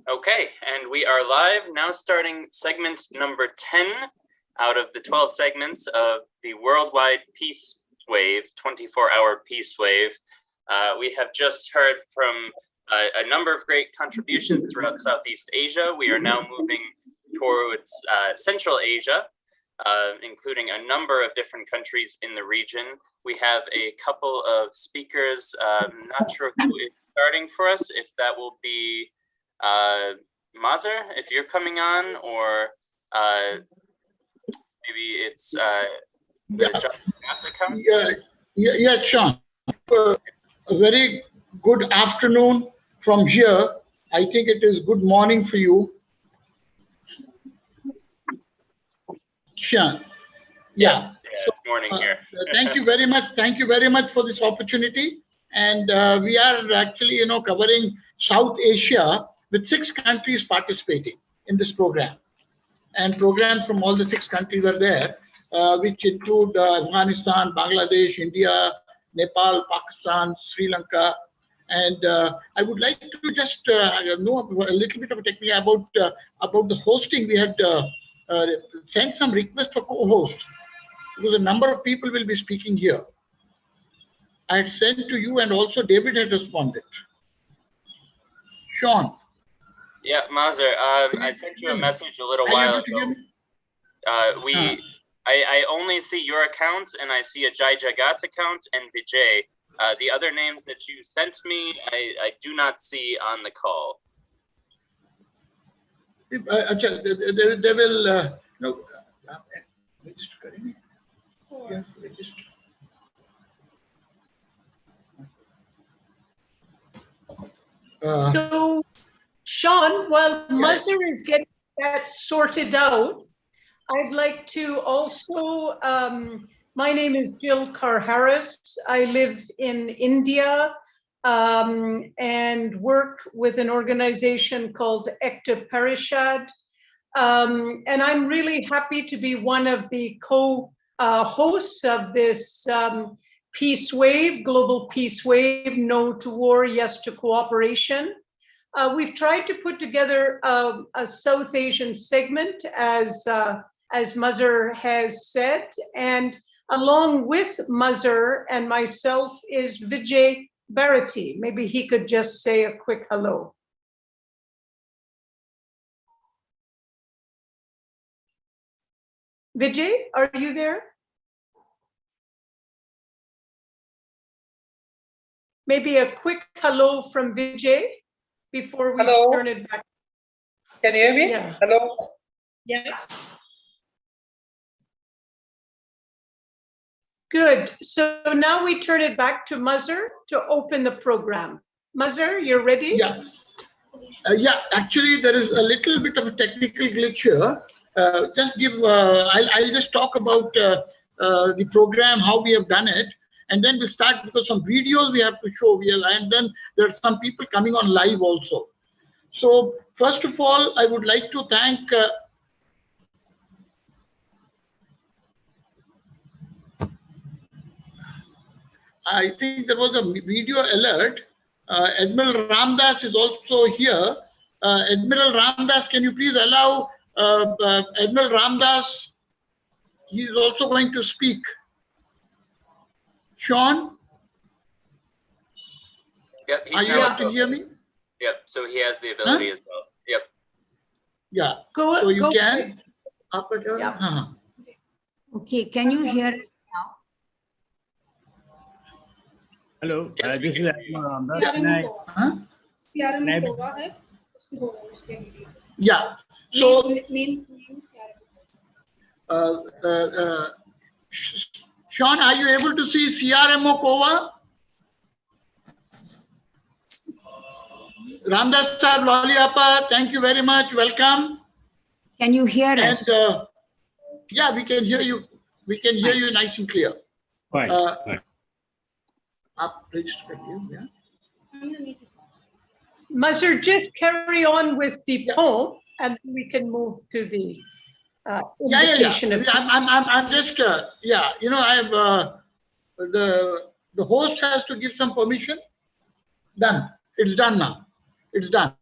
Okay, and we are live now, starting segment number 10 out of the 12 segments of the Worldwide Peace Wave, 24-hour Peace Wave. We have just heard from a number of great contributions throughout Southeast Asia. We are now moving towards Central Asia, including a number of different countries in the region. We have a couple of speakers. I'm not sure who is starting for us, if that will be Mazar, if you're coming on, or maybe it's yeah, Sean. A very good afternoon from here. I think it is good morning for you. Sean. Yes, it's morning here. Thank you very much. Thank you very much for this opportunity. And we are actually, covering South Asia with 6 countries participating in this program. And programs from all the 6 countries are there, which include Afghanistan, Bangladesh, India, Nepal, Pakistan, Sri Lanka. And I would like to just know a little bit of a technique about the hosting. We had sent some requests for co-host, because a number of people will be speaking here. I had sent to you, and also David had responded. Sean. Yeah, Mazar, I sent you a message a little while ago. I only see your account, and I see a Jai Jagat account and Vijay. The other names that you sent me, I do not see on the call. They will register. Yes, register. So, Sean, while Mazar is getting that sorted out, I'd like to also, my name is Jill Carr-Harris. I live in India and work with an organization called Ekta Parishad. And I'm really happy to be one of the co-hosts of this Peace Wave, Global Peace Wave, No to War, Yes to Cooperation. We've tried to put together a South Asian segment, as Mazar has said, and along with Mazar and myself is Vijay Bharati. Maybe he could just say a quick hello. Vijay, are you there? Maybe a quick hello from Vijay before we turn it back. Can you hear me? Yeah. Hello. Yeah. Good. So now we turn it back to Mazar to open the program. Mazar, you're ready? Yeah. Actually, there is a little bit of a technical glitch here. I'll just talk about the program, how we have done it. And then we'll start, because some videos we have to show, and then there are some people coming on live also. So first of all, I would like to thank I think there was a video alert. Admiral Ramdas is also here. Admiral Ramdas, can you please allow Admiral Ramdas? He is also going to speak. Sean? Yep, are you able to hear me? Yep, so he has the ability as well. Yep. Yeah, so you can. Yeah. Okay, can you hear it now? Hello, Yes, this is Ramdas. Yeah, so Sean, are you able to see CRMO Kova? Ramdas Sahab Laliapa, thank you very much. Welcome. Can you hear us? And yeah, we can hear you. We can hear you nice and clear. Fine. Mazar, just carry on with the poem, and we can move to the indication of. I'm just I have the host has to give some permission. Done. It's done now. It's done.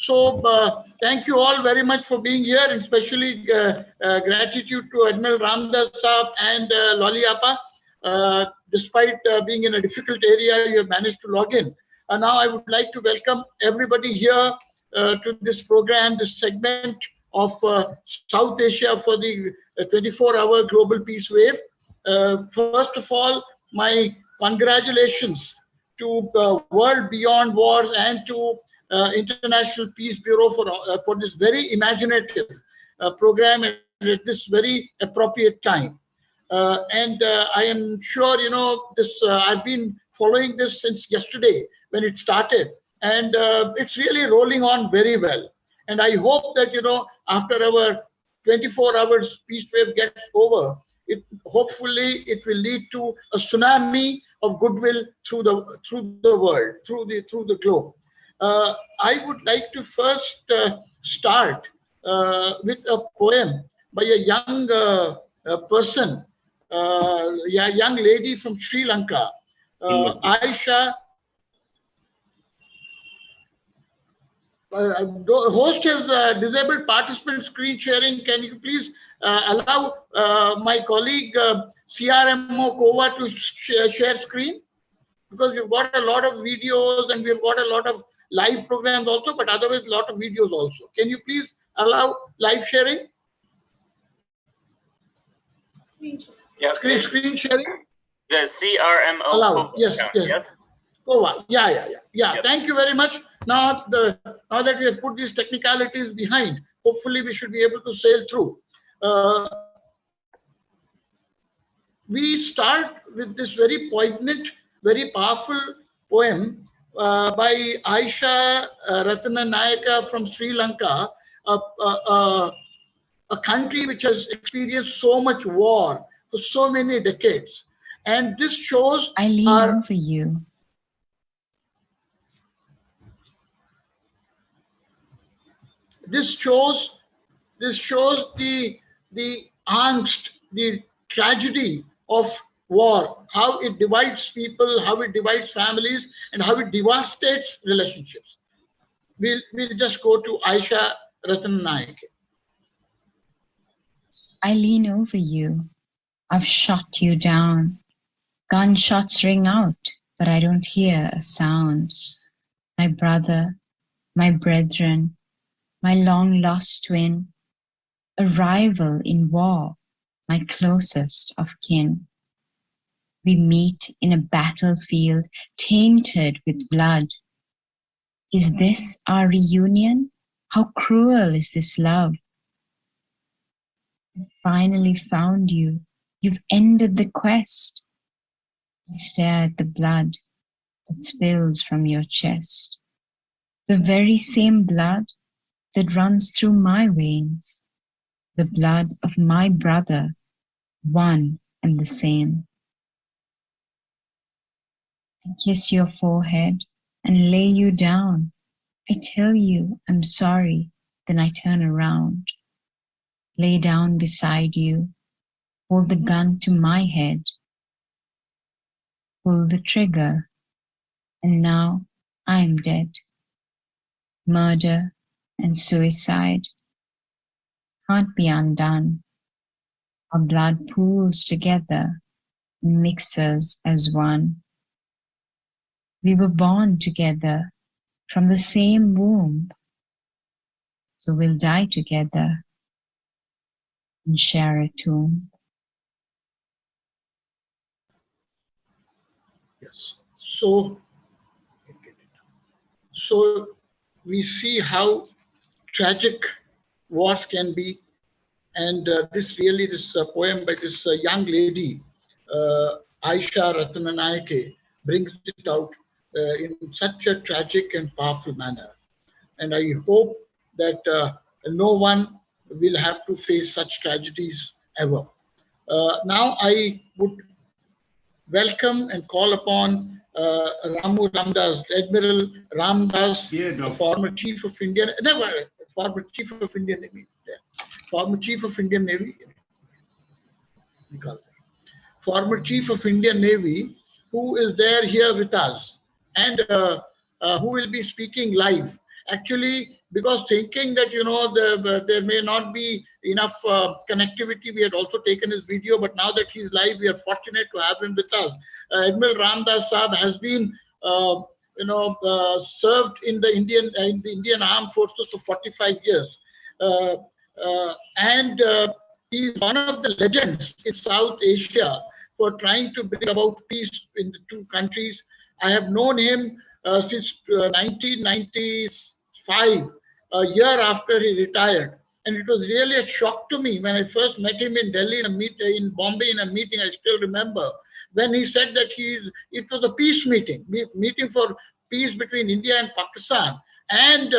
So thank you all very much for being here, and especially gratitude to Admiral Ramdas Saab and Loli Appa. Despite being in a difficult area, you have managed to log in. And now I would like to welcome everybody here to this program, this segment of South Asia for the 24-hour Global Peace Wave. First of all, my congratulations to World Beyond Wars and to International Peace Bureau for this very imaginative program at this very appropriate time. And I am sure, you know, this. I've been following this since yesterday when it started, and it's really rolling on very well. And I hope that, you know, after our 24 hours peace wave gets over, hopefully it will lead to a tsunami of goodwill through the world, through the globe. I would like to first start with a poem by a young person, young lady from Sri Lanka, Aisha. Host has disabled participant screen sharing. Can you please allow my colleague CRMO Kova to share screen? Because we've got a lot of videos and we've got a lot of live programs also, but otherwise a lot of videos also. Can you please allow live sharing? Yeah. Screen sharing? The CRMO. Allow. Yes. Kova. Yeah. Thank you very much. Now that we have put these technicalities behind, hopefully we should be able to sail through. We start with this very poignant, very powerful poem by Aisha Ratnanayake from Sri Lanka, a country which has experienced so much war for so many decades. And this shows I lean over you. This shows the angst, the tragedy of war, how it divides people, how it divides families, and how it devastates relationships. We'll just go to Aisha Ratnanayake. I lean over you. I've shot you down. Gunshots ring out, but I don't hear a sound. My brother, my brethren, my long-lost twin, a rival in war, my closest of kin. We meet in a battlefield tainted with blood. Is this our reunion? How cruel is this love? I finally found you. You've ended the quest. I stare at the blood that spills from your chest. The very same blood that runs through my veins. The blood of my brother, one and the same. I kiss your forehead and lay you down. I tell you I'm sorry, then I turn around. Lay down beside you, hold the gun to my head, pull the trigger, and now I'm dead. Murder and suicide can't be undone. Our blood pools together and mixes as one. We were born together from the same womb, so we'll die together and share a tomb. Yes. So we see how tragic wars can be, and this poem by this young lady, Aisha Ratnanayake, brings it out in such a tragic and powerful manner. And I hope that no one will have to face such tragedies ever. Now I would welcome and call upon Ramu Ramdas, Admiral Ramdas, former Chief of Indian, former Chief of Indian Navy, former Chief of Indian Navy, former Chief of Indian Navy, who is there here with us, and who will be speaking live. actually, because thinking that, there may not be enough connectivity, we had also taken his video, but now that he's live, we are fortunate to have him with us. Admiral Ramdas Saab has been, served in the Indian Armed Forces for 45 years. And he is one of the legends in South Asia for trying to bring about peace in the two countries. I have known him since 1995, a year after he retired. And it was really a shock to me when I first met him in Delhi in Bombay in a meeting. I still remember when he said that it was a peace meeting for peace between India and Pakistan. And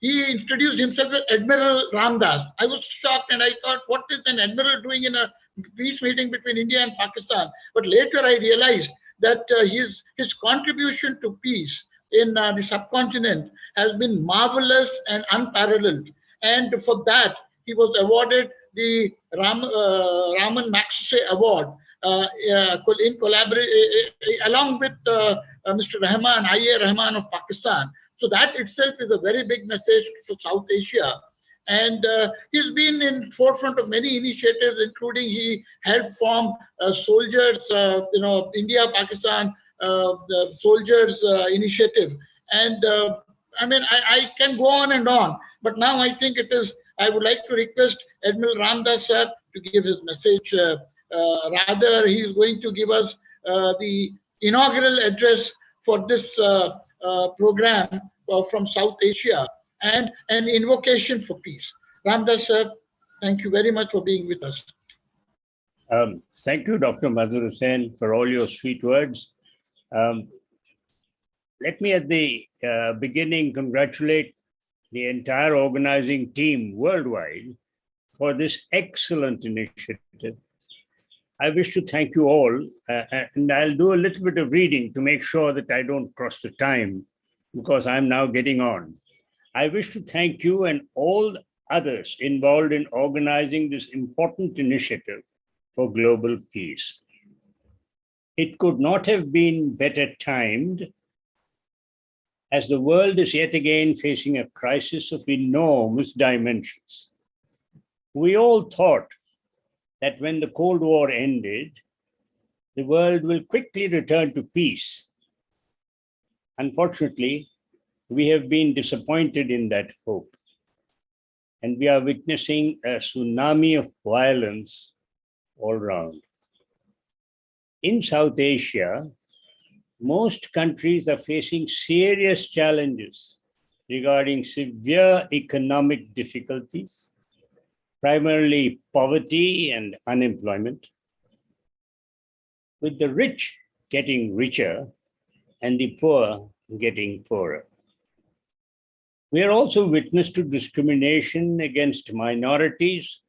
he introduced himself as Admiral Ramdas. I was shocked and I thought, what is an admiral doing in a peace meeting between India and Pakistan? But later I realized that his contribution to peace in the subcontinent has been marvelous and unparalleled. And for that, he was awarded the Raman Magsaysay Award in collaboration along with Mr. Rahman, I.A. Rahman of Pakistan. So that itself is a very big message to South Asia. And he's been in forefront of many initiatives, including he helped form soldiers, India-Pakistan the soldiers initiative. And I can go on and on, but now I think I would like to request Admiral Ramdas Sir to give his message. Rather, he is going to give us the inaugural address for this program from South Asia and an invocation for peace. Ramdas Sir, thank you very much for being with us. Thank you, Dr. Mazhar Hussain, for all your sweet words. Let me at the beginning congratulate the entire organizing team worldwide for this excellent initiative. I wish to thank you all, and I'll do a little bit of reading to make sure that I don't cross the time, because I'm now getting on. I wish to thank you and all others involved in organizing this important initiative for global peace. It could not have been better timed, as the world is yet again facing a crisis of enormous dimensions. We all thought that when the Cold War ended, the world will quickly return to peace. Unfortunately, we have been disappointed in that hope, and we are witnessing a tsunami of violence all around. In South Asia, most countries are facing serious challenges regarding severe economic difficulties, primarily poverty and unemployment, with the rich getting richer and the poor getting poorer. We are also witness to discrimination against minorities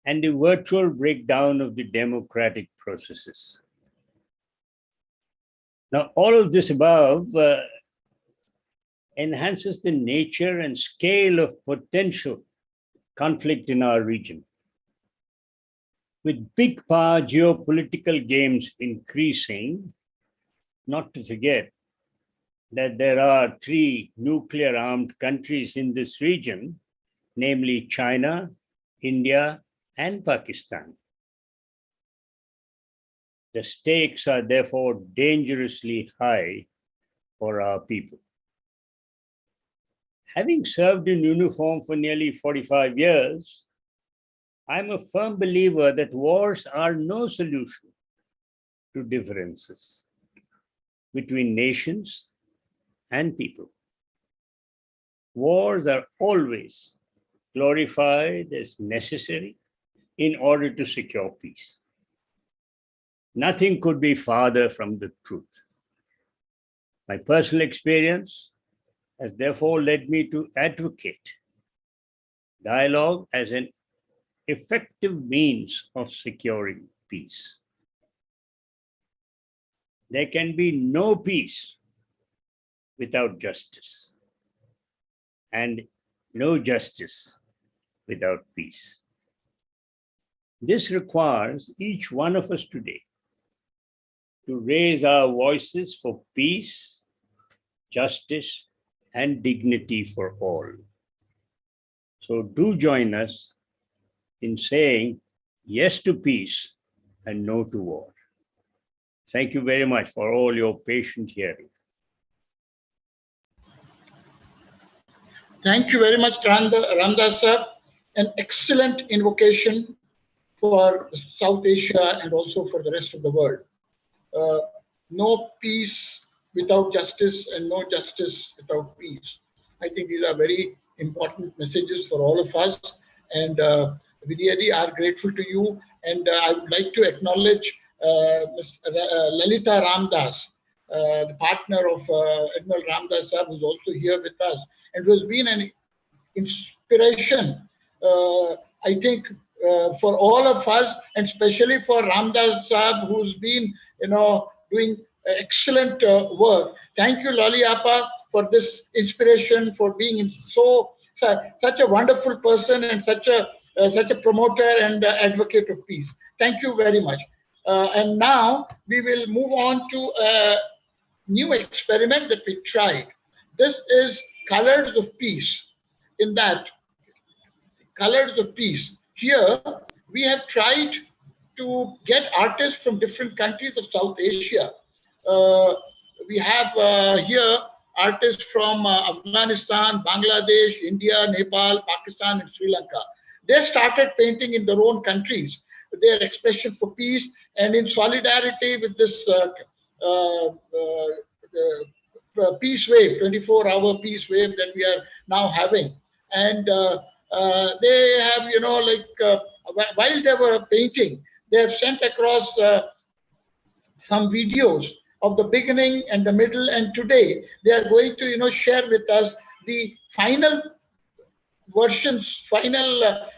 and the virtual breakdown of the democratic processes. Now, all of this above enhances the nature and scale of potential conflict in our region. With big power geopolitical games increasing, not to forget that there are 3 nuclear-armed countries in this region, namely China, India, and Pakistan. The stakes are therefore dangerously high for our people. Having served in uniform for nearly 45 years, I'm a firm believer that wars are no solution to differences between nations and people. Wars are always glorified as necessary in order to secure peace. Nothing could be farther from the truth. My personal experience has therefore led me to advocate dialogue as an effective means of securing peace. There can be no peace without justice, and no justice without peace. This requires each one of us today to raise our voices for peace, justice, and dignity for all. So do join us in saying yes to peace and no to war. Thank you very much for all your patient hearing. Thank you very much, Ramdas sir. An excellent invocation for South Asia and also for the rest of the world. No peace without justice and no justice without peace. I think these are very important messages for all of us. And we really are grateful to you. And I would like to acknowledge Ms. Lalita Ramdas, the partner of Admiral Ramdas sir, who's also here with us, and who has been an inspiration, I think, for all of us, and especially for Ramdas Saab, who's been, doing excellent work. Thank you, Lali Appa, for this inspiration, for being such a wonderful person and such a promoter and advocate of peace. Thank you very much. And now we will move on to a new experiment that we tried. This is Colors of Peace. In that, Colors of Peace. Here, we have tried to get artists from different countries of South Asia. We have here artists from Afghanistan, Bangladesh, India, Nepal, Pakistan, and Sri Lanka. They started painting in their own countries, their expression for peace, and in solidarity with this peace wave, 24-hour peace wave that we are now having. And they have, while they were painting, they have sent across some videos of the beginning and the middle, and today they are going to, share with us the final versions, the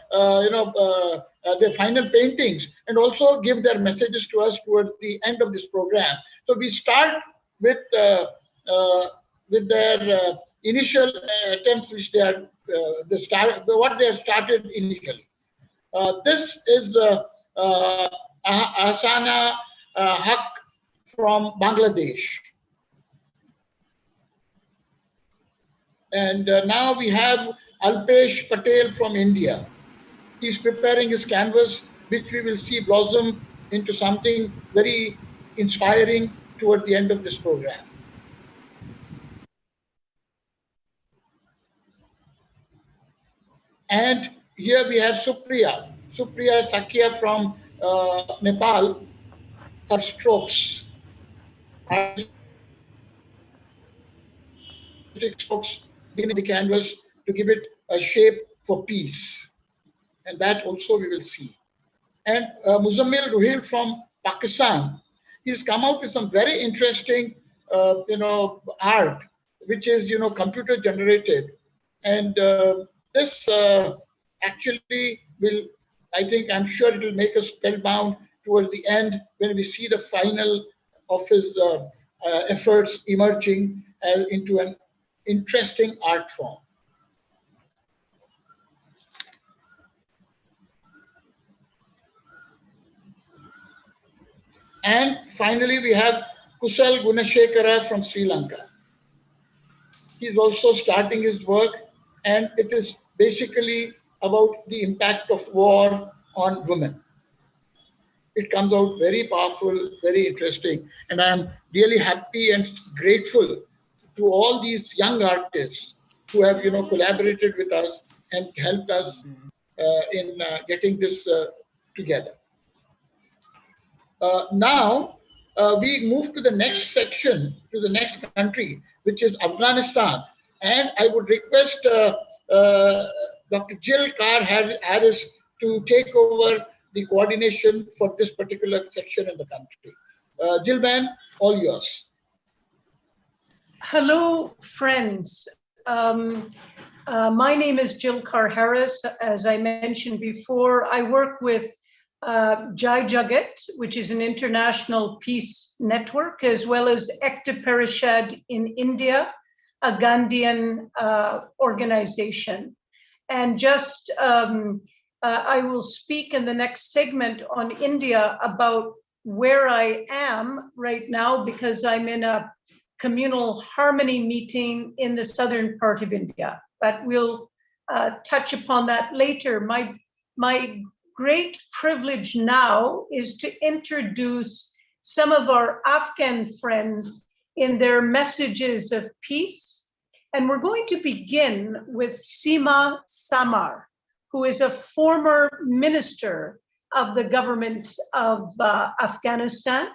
final paintings, and also give their messages to us towards the end of this program. So we start with their initial attempts, which they are what they have started initially. This is Ahsana Haq from Bangladesh. And now we have Alpesh Patel from India. He's preparing his canvas, which we will see blossom into something very inspiring toward the end of this program. And here we have Supriya Sakya from Nepal. Her strokes, strokes in the canvas to give it a shape for peace. And that also we will see. And Muzammil Ruhil from Pakistan, he's come out with some very interesting, art, which is, computer generated. And this actually will, I'm sure it will make us spellbound towards the end when we see the final of his efforts emerging into an interesting art form. And finally, we have Kusal Gunashekara from Sri Lanka. He's also starting his work, and it is basically about the impact of war on women. It comes out very powerful, very interesting. And I'm really happy and grateful to all these young artists who have, collaborated with us and helped us in getting this together. Now, we move to the next section, to the next country, which is Afghanistan. And I would request Dr. Jill Carr-Harris to take over the coordination for this particular section in the country. Jill Van, all yours. Hello, friends. My name is Jill Carr-Harris. As I mentioned before, I work with Jai Jagat, which is an international peace network, as well as Ekta Parishad in India, a Gandhian organization. And just I will speak in the next segment on India about where I am right now, because I'm in a communal harmony meeting in the southern part of India. But we'll touch upon that later. My great privilege now is to introduce some of our Afghan friends in their messages of peace. And we're going to begin with Seema Samar, who is a former minister of the government of Afghanistan.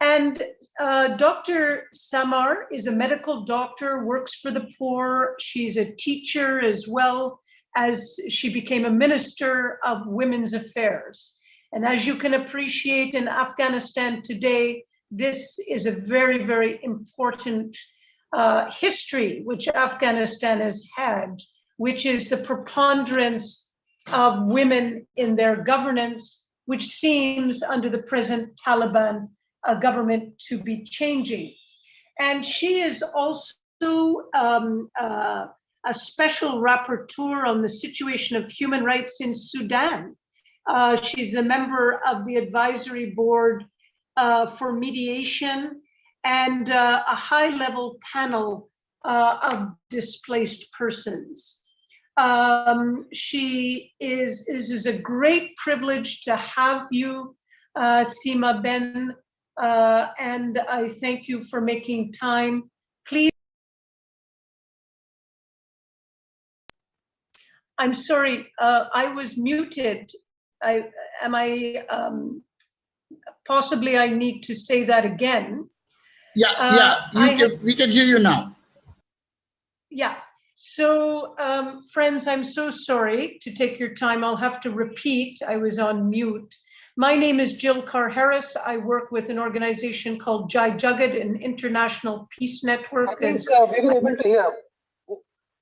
And Dr. Samar is a medical doctor, works for the poor. She's a teacher as well as she became a minister of women's affairs. And as you can appreciate in Afghanistan today, this is a very, very important history which Afghanistan has had, which is the preponderance of women in their governance, which seems under the present Taliban government to be changing. And she is also a special rapporteur on the situation of human rights in Sudan. She's a member of the advisory board for mediation and a high-level panel of displaced persons. It is a great privilege to have you, Seema Ben, and I thank you for making time. Please. I'm sorry, I was muted. Possibly I need to say that again. We can hear you now. Yeah, so friends, I'm so sorry to take your time. I'll have to repeat, I was on mute. My name is Jill Carr-Harris. I work with an organization called Jai Jagat, an international peace network. I think we were able to hear.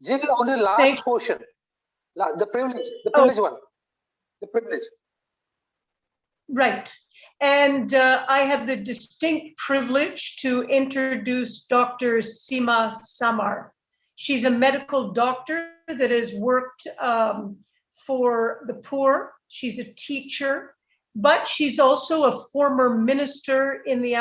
Jill, on the last portion, the privilege one, the privilege. Right. And I have the distinct privilege to introduce Dr. Seema Samar. She's a medical doctor that has worked for the poor. She's a teacher, but she's also a former minister in the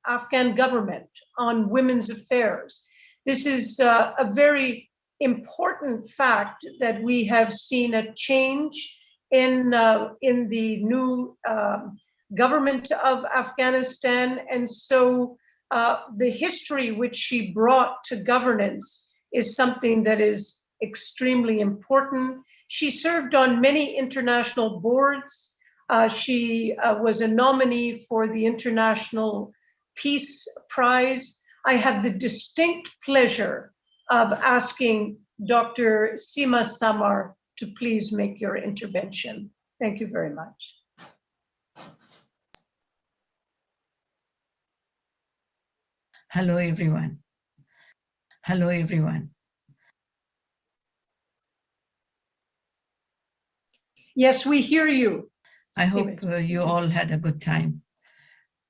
Afghan government on women's affairs. This is a very important fact that we have seen a change in the new government of Afghanistan. And so the history which she brought to governance is something that is extremely important. She served on many international boards. She was a nominee for the International Peace Prize. I have the distinct pleasure of asking Dr. Seema Samar to please make your intervention. Thank you very much. Hello, everyone. Hello, everyone. Yes, we hear you. I hope you all had a good time.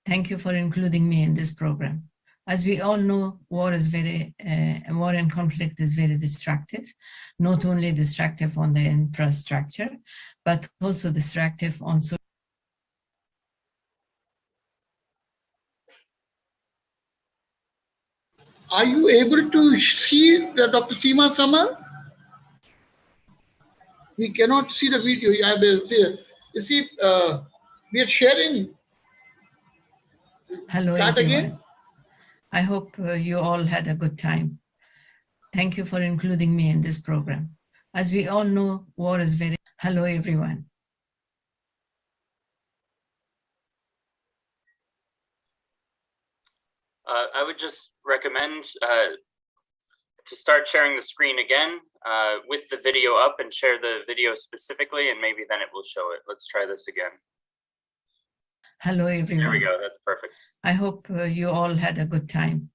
Thank you for including me in this program. As we all know, war and conflict is very destructive, not only destructive on the infrastructure, but also destructive on social. Are you able to see Dr. Seema Samar? We cannot see the video. You see, we are sharing. Hello, everyone. Again? I hope you all had a good time. Thank you for including me in this program. As we all know, war is very... Hello, everyone. I would just recommend to start sharing the screen again with the video up and share the video specifically, and maybe then it will show it. Let's try this again. Hello, everyone. There we go. That's perfect. I hope you all had a good time.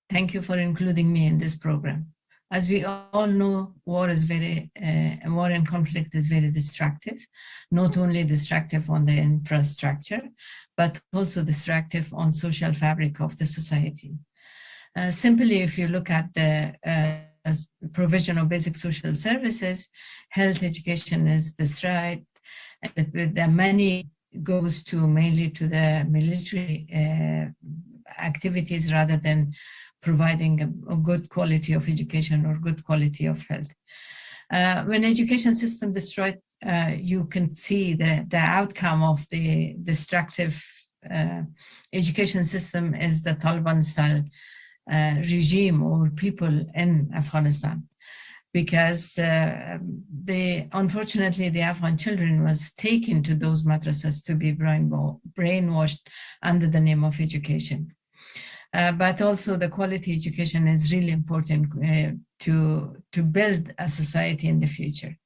Thank you for including me in this program. As we all know, war and conflict is very destructive, not only destructive on the infrastructure, but also destructive on social fabric of the society. Simply, if you look at the provision of basic social services, health, education is destroyed. The money goes mainly to the military activities rather than providing a good quality of education or good quality of health. When education system destroyed, you can see the outcome of the destructive education system is the Taliban-style regime or people in Afghanistan, because unfortunately the Afghan children was taken to those madrasas to be brainwashed under the name of education. But also the quality education is really important to build a society in the future.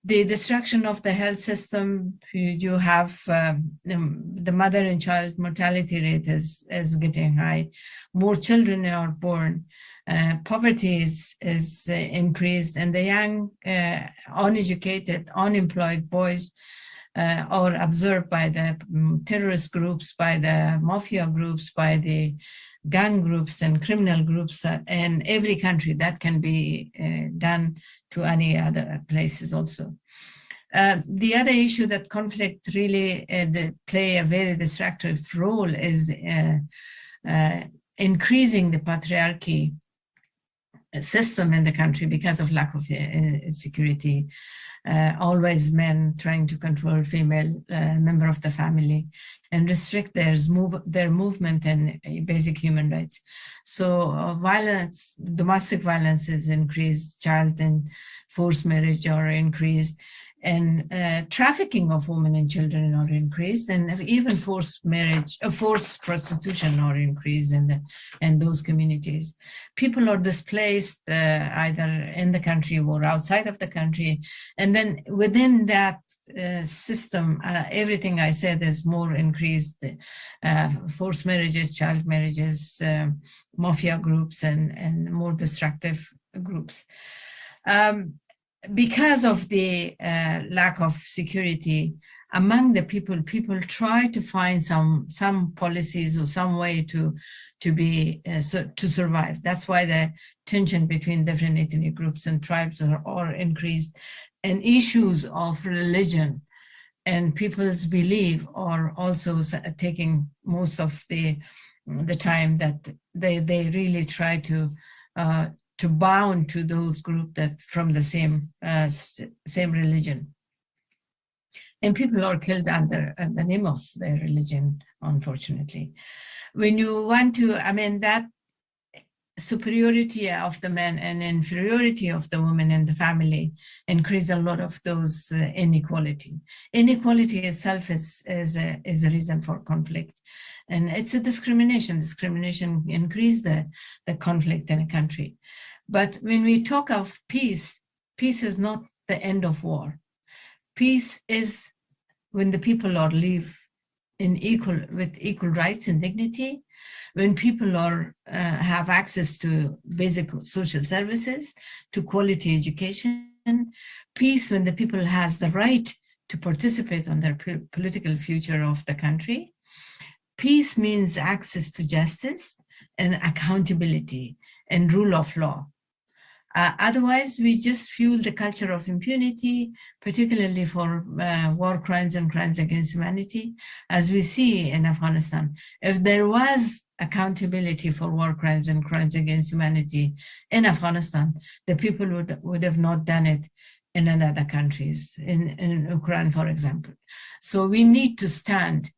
The destruction of the health system, you have the mother and child mortality rate is getting high. More children are born. Poverty is increased, and the young, uneducated, unemployed boys are absorbed by the terrorist groups, by the mafia groups, by the gang groups and criminal groups in every country. That can be done to any other places also. The other issue that conflict really play a very destructive role is increasing the patriarchy system in the country because of lack of security. Always men trying to control female member of the family and restrict their movement and basic human rights. So violence, domestic violence is increased, child and forced marriage are increased, and trafficking of women and children are increased, and even forced marriage, forced prostitution are increased in those communities. People are displaced either in the country or outside of the country, and then within that system, everything I said is more increased, forced marriages, child marriages, mafia groups, and more destructive groups. Because of the lack of security among the people try to find some policies or some way to survive. That's why the tension between different ethnic groups and tribes are increased, and issues of religion and people's belief are also taking most of the time, that they really try to bound to those groups that from the same religion. And people are killed under the name of their religion, unfortunately. When you want to, that superiority of the men and inferiority of the women in the family increase a lot of those inequality. Inequality itself is a reason for conflict. And it's a discrimination. Discrimination increase the conflict in a country. But when we talk of peace, peace is not the end of war. Peace is when the people live with equal rights and dignity, when people have access to basic social services, to quality education. Peace when the people has the right to participate on their political future of the country. Peace means access to justice and accountability and rule of law. Otherwise, we just fuel the culture of impunity, particularly for war crimes and crimes against humanity, as we see in Afghanistan. If there was accountability for war crimes and crimes against humanity in Afghanistan, the people would have not done it in other countries, in Ukraine, for example. So we need to stand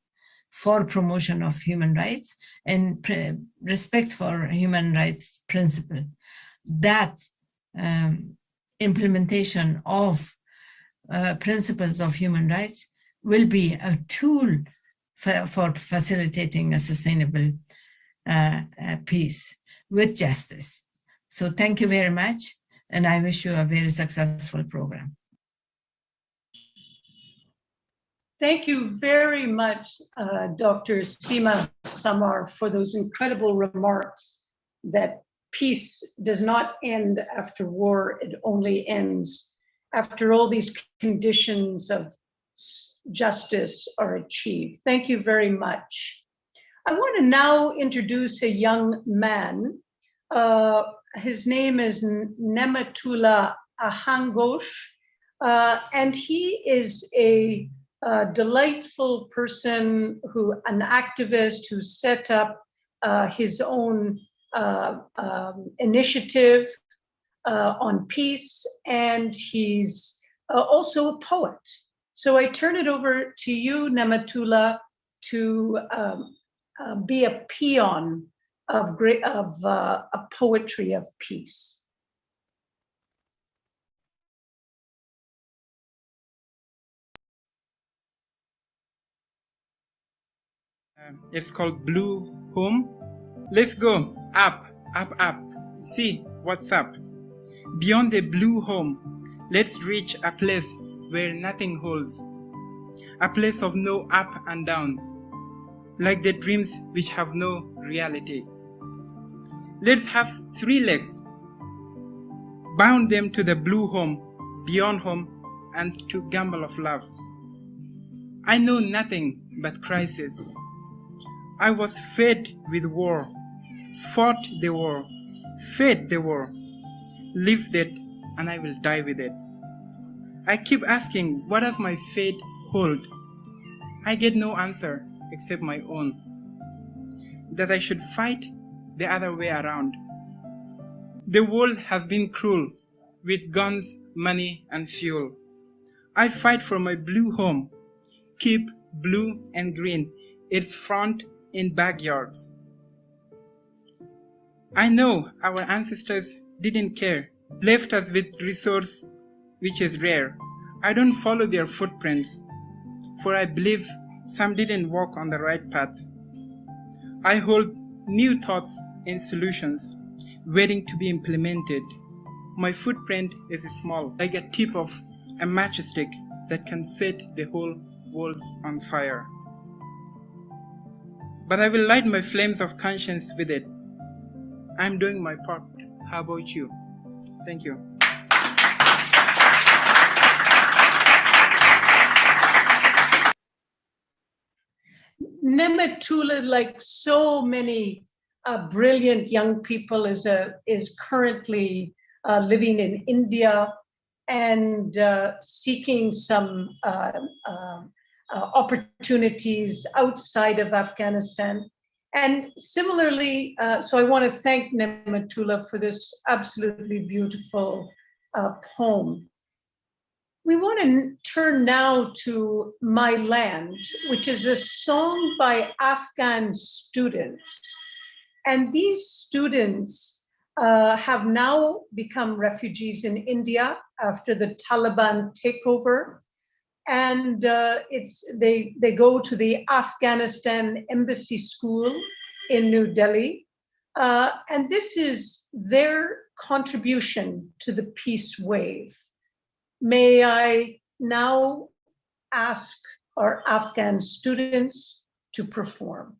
for promotion of human rights and respect for human rights principle. That implementation of principles of human rights will be a tool for facilitating a sustainable peace with justice. So thank you very much, and I wish you a very successful program. Thank you very much, Dr. Seema Samar, for those incredible remarks that peace does not end after war, it only ends after all these conditions of justice are achieved. Thank you very much. I want to now introduce a young man. His name is Nematullah Ahangosh, and he is a delightful person, an activist who set up his own initiative on peace, and he's also a poet. So I turn it over to you, Nematullah, to be a peon of a poetry of peace. It's called Blue Home. Let's go up, up, up. See what's up. Beyond the blue home, let's reach a place where nothing holds. A place of no up and down, like the dreams which have no reality. Let's have 3 legs. Bound them to the blue home, beyond home, and to gamble of love. I know nothing but crisis. I was fed with war, fought the war, fed the war, lived it, and I will die with it. I keep asking, what does my fate hold? I get no answer except my own. That I should fight the other way around. The world has been cruel with guns, money, and fuel. I fight for my blue home, keep blue and green, its front in backyards. I know our ancestors didn't care, left us with resource which is rare. I don't follow their footprints, for I believe some didn't walk on the right path. I hold new thoughts and solutions, waiting to be implemented. My footprint is small, like a tip of a matchstick that can set the whole world on fire. But I will light my flames of conscience with it. I'm doing my part. How about you? Thank you. Nematullah, like so many brilliant young people, is currently living in India and seeking some opportunities outside of Afghanistan. And similarly, so I want to thank Nematullah for this absolutely beautiful poem. We want to turn now to My Land, which is a song by Afghan students. And these students have now become refugees in India after the Taliban takeover. And they go to the Afghanistan Embassy School in New Delhi. And this is their contribution to the peace wave. May I now ask our Afghan students to perform.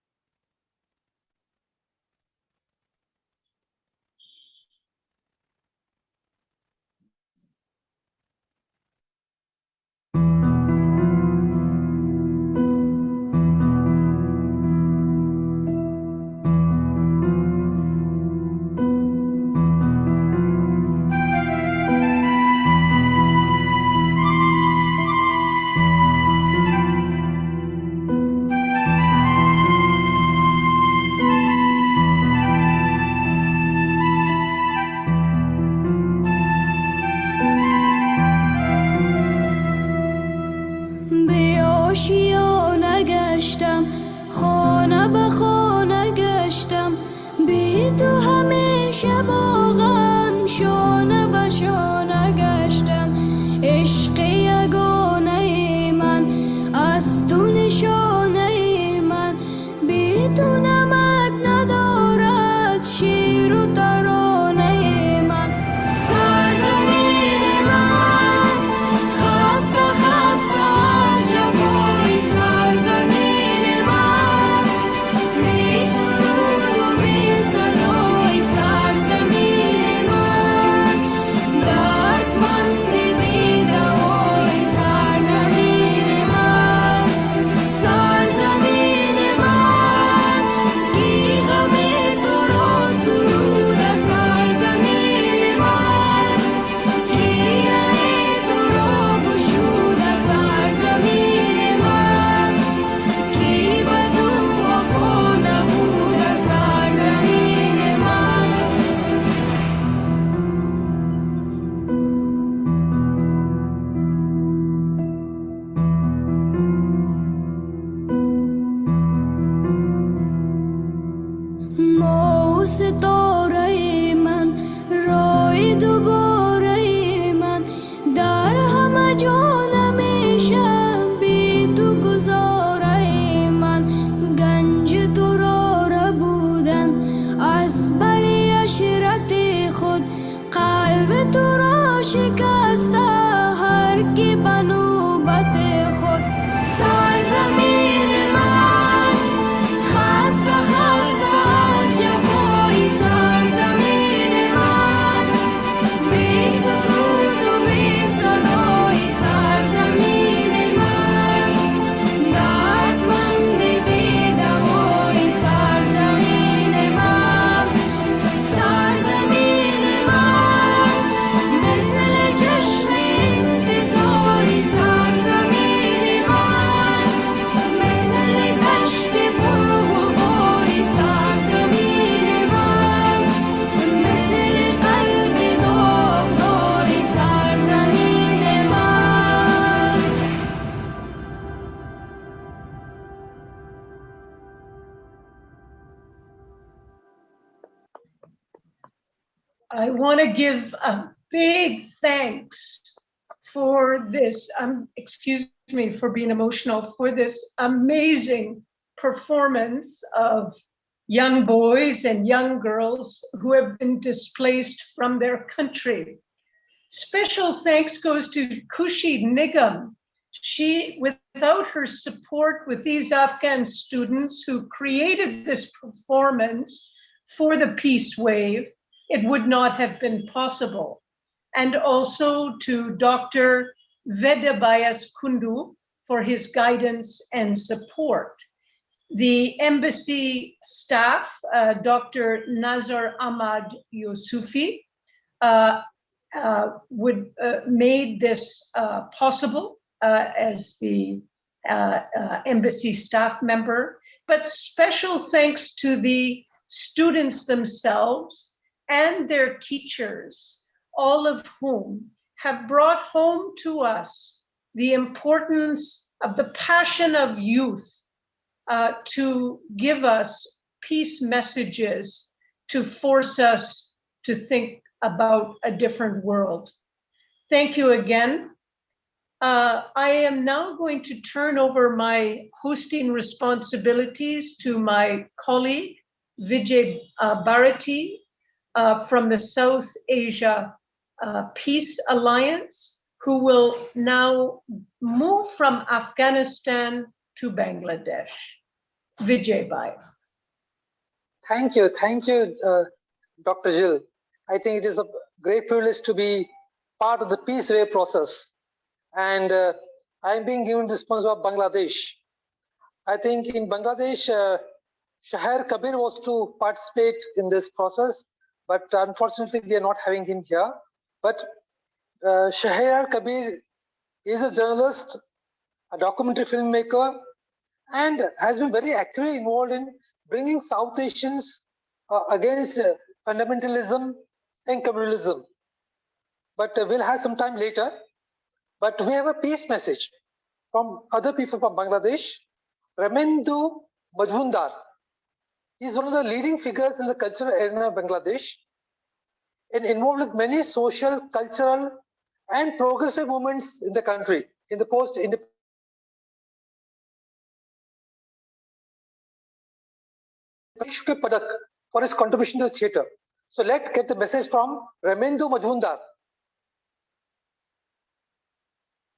ستاره من رای دوباره من در همه جا نمیشه بی تو گذاره من گنج تو را بودن از بری عشرت خود قلب تو را شکسته هر کی به نوبت خود سرزمین من خسته خسته از جفای سرزمین من بی سرود و بی صدای سرزمین من دردمند بی دوای سرزمین من سرزمین من مثل چشم انتظاری سرزمین من مثل دشت پرغباری سرزمین من مثل قلب داغداری سرزمین من I want to give a big thanks for this, excuse me for being emotional, for this amazing performance of young boys and young girls who have been displaced from their country. Special thanks goes to Kushi Nigam. She, without her support with these Afghan students who created this performance for the Peace Wave, it would not have been possible. And also to Dr. Vedabayas Kundu for his guidance and support. The embassy staff, Dr. Nazar Ahmad Yusufi, made this possible as the embassy staff member, but special thanks to the students themselves and their teachers, all of whom have brought home to us the importance of the passion of youth to give us peace messages, to force us to think about a different world. Thank you again. I am now going to turn over my hosting responsibilities to my colleague, Vijay Bharati, from the South Asia Peace Alliance, who will now move from Afghanistan to Bangladesh. Vijay Bhai. Thank you, Dr. Jill. I think it is a great privilege to be part of the Peace Wave process. And I'm being given the responsibility of Bangladesh. I think in Bangladesh, Shahir Kabir was to participate in this process, but unfortunately we are not having him here. But Shahir Kabir is a journalist, a documentary filmmaker, and has been very actively involved in bringing South Asians against fundamentalism and communalism. But we'll have some time later. But we have a peace message from other people from Bangladesh. Ramendu Majumdar. He's one of the leading figures in the cultural arena of Bangladesh and involved with many social, cultural, and progressive movements in the country in the post-independence Padak for his contribution to the theatre. So let's get the message from Ramendu Majumdar.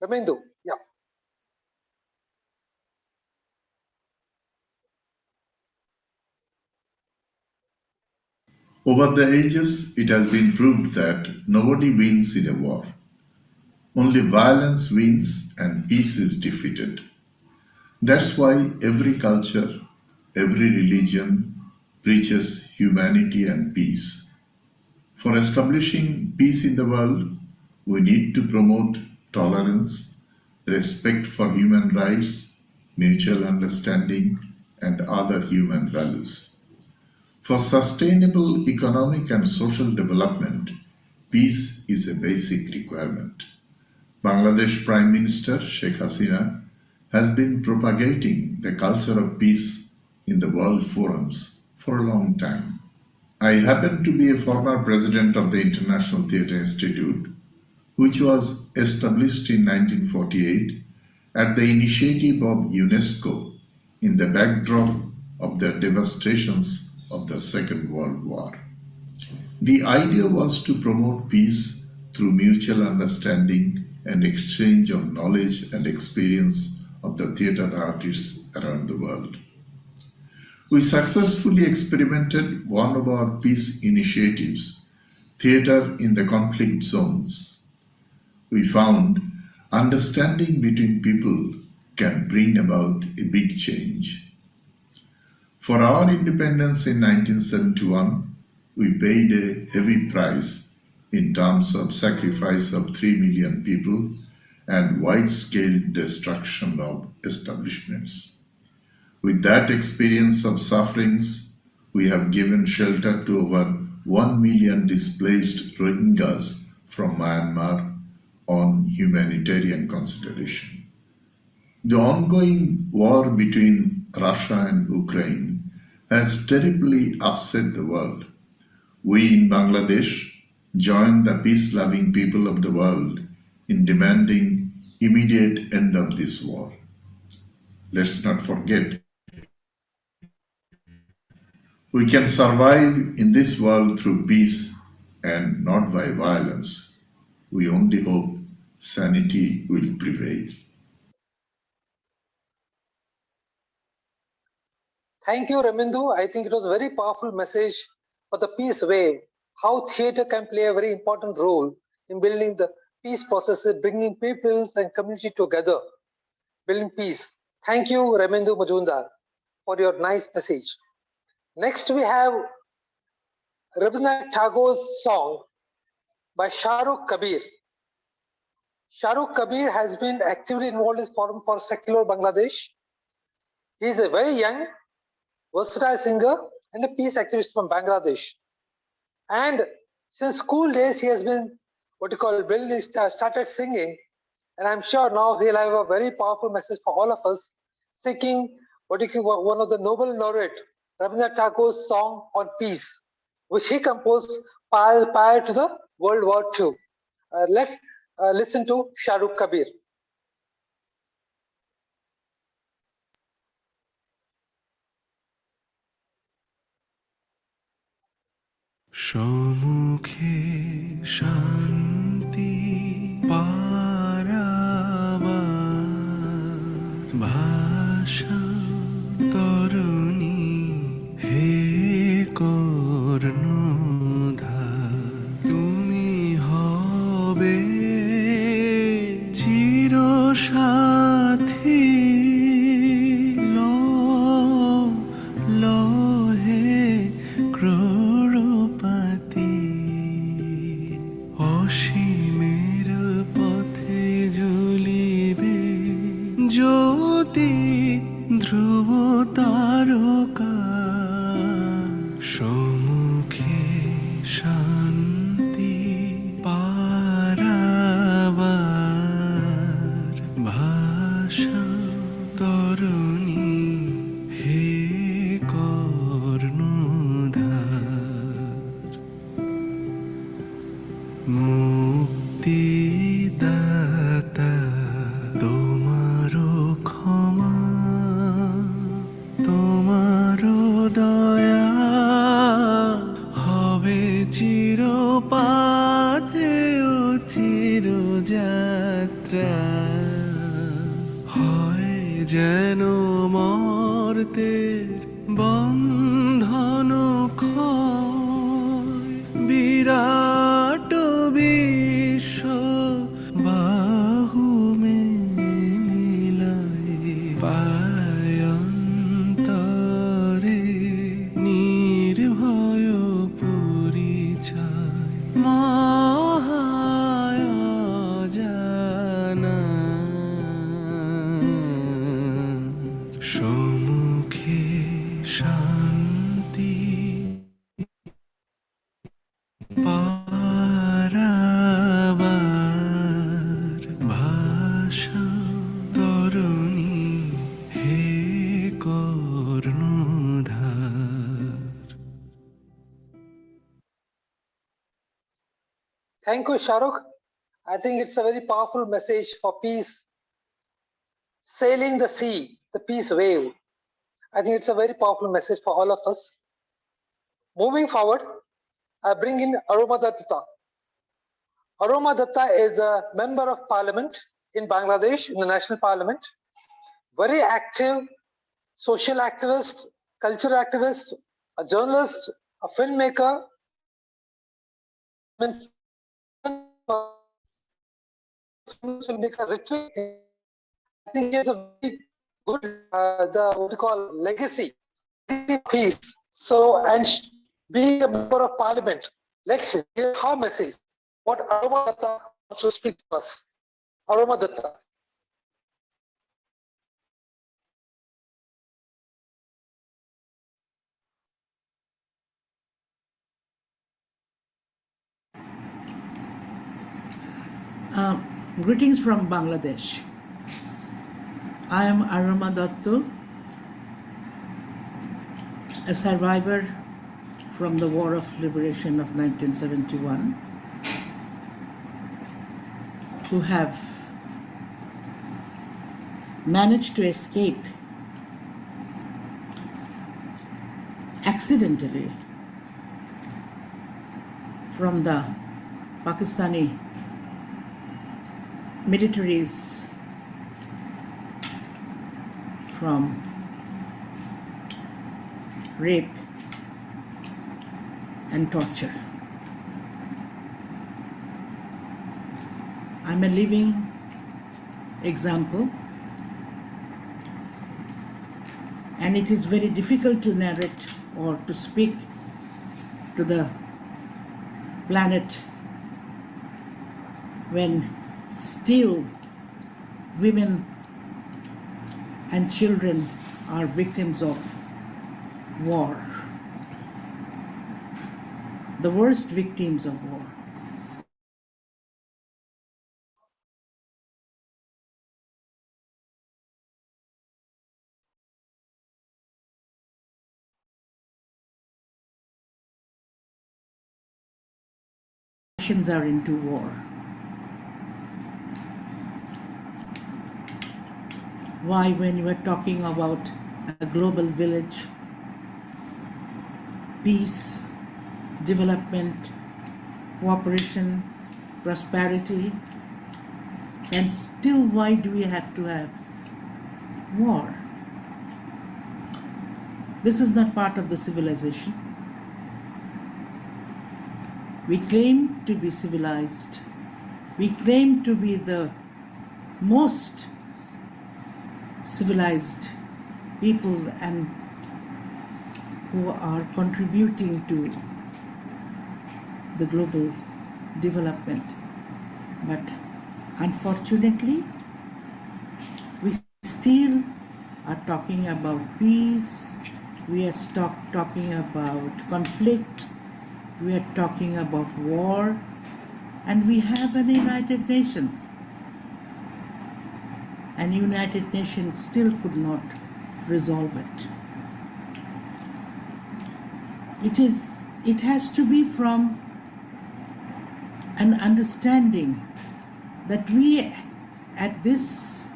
Ramendu, yeah. Over the ages, it has been proved that nobody wins in a war. Only violence wins and peace is defeated. That's why every culture, every religion preaches humanity and peace. For establishing peace in the world, we need to promote tolerance, respect for human rights, mutual understanding, and other human values. For sustainable economic and social development, peace is a basic requirement. Bangladesh Prime Minister Sheikh Hasina has been propagating the culture of peace in the world forums for a long time. I happen to be a former president of the International Theatre Institute, which was established in 1948 at the initiative of UNESCO in the backdrop of the devastations of the Second World War. The idea was to promote peace through mutual understanding and exchange of knowledge and experience of the theatre artists around the world. We successfully experimented one of our peace initiatives, Theatre in the Conflict Zones. We found understanding between people can bring about a big change. For our independence in 1971, we paid a heavy price in terms of sacrifice of 3 million people and wide-scale destruction of establishments. With that experience of sufferings, we have given shelter to over 1 million displaced Rohingyas from Myanmar on humanitarian consideration. The ongoing war between Russia and Ukraine has terribly upset the world. We in Bangladesh join the peace-loving people of the world in demanding immediate end of this war. Let's not forget, we can survive in this world through peace and not by violence. We only hope sanity will prevail. Thank you, Ramindu. I think it was a very powerful message for the peace wave, how theatre can play a very important role in building the peace processes, bringing peoples and community together, building peace. Thank you, Ramindu Majumdar, for your nice message. Next, we have Rabindranath Tagore's song by Shahrukh Kabir. Shahrukh Kabir has been actively involved in Forum for Secular Bangladesh. He is a very young, versatile singer and a peace activist from Bangladesh. And since school days, he has been started singing. And I'm sure now he'll have a very powerful message for all of us, singing one of the Nobel laureate, Rabindranath Tagore's song on peace, which he composed prior to the World War II. Let's listen to Shahrukh Kabir. সম্মুখে শান্তি পারাবার ভাষা তরুণী হে কর্ণধার তুমি হবে চিরসাথী লহে ক্রোড়পতি অসীমের পথে জ্বলিবে জ্যোতি ধ্রুব তারকা সম্মুখে শান্তি পারাবার ভাষা তরুণী হে কর্ণধার মুক্তিদাতা তোমারও ক্ষমা তোমারও দয়া হবে চিরপাথে ও চিরযাত্রা হয় যেন মর্তের বন্ধন ক্ষয় বিরাট বিশ্ব বাহু মেলিলাই পায়ন্তরে নির্ভয় পরিচয় মহায় জানা সম্মুখে Thank you, Shahrukh. I think it's a very powerful message for peace. Sailing the sea, the peace wave. I think it's a very powerful message for all of us. Moving forward, I bring in Aroma Datta. Aroma Datta is a member of parliament in Bangladesh, in the national parliament. Very active social activist, cultural activist, a journalist, a filmmaker. I think he has a very good, what we call legacy, peace. So, and being a member of parliament, let's hear her message. What Aroma Datta wants to speak to us. Aroma Datta. Greetings from Bangladesh. I am Aroma Datta, a survivor from the War of Liberation of 1971, who have managed to escape accidentally from the Pakistani militaries from rape and torture. I'm a living example, and it is very difficult to narrate or to speak to the planet when still women and children are victims of war, the worst victims of war. Nations are into war. Why, when you are talking about a global village, peace, development, cooperation, prosperity, and still why do we have to have war? This is not part of the civilization. We claim to be civilized. We claim to be the most civilized people and who are contributing to the global development. But unfortunately, we still are talking about peace, we are talking about conflict, we are talking about war, and we have an United Nations. And United Nations still could not resolve it. It has to be from an understanding that we at this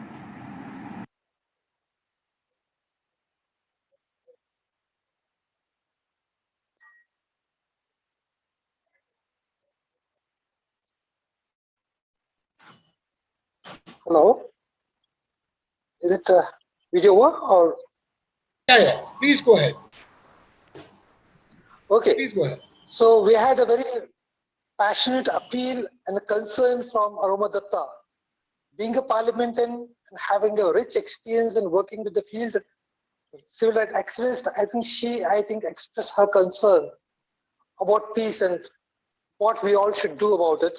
Hello? Is it video over or? Yeah. Please go ahead. Okay. Please go ahead. So we had a very passionate appeal and a concern from Aroma Datta. Being a parliamentarian and having a rich experience in working with the field civil rights activist, I think she expressed her concern about peace and what we all should do about it.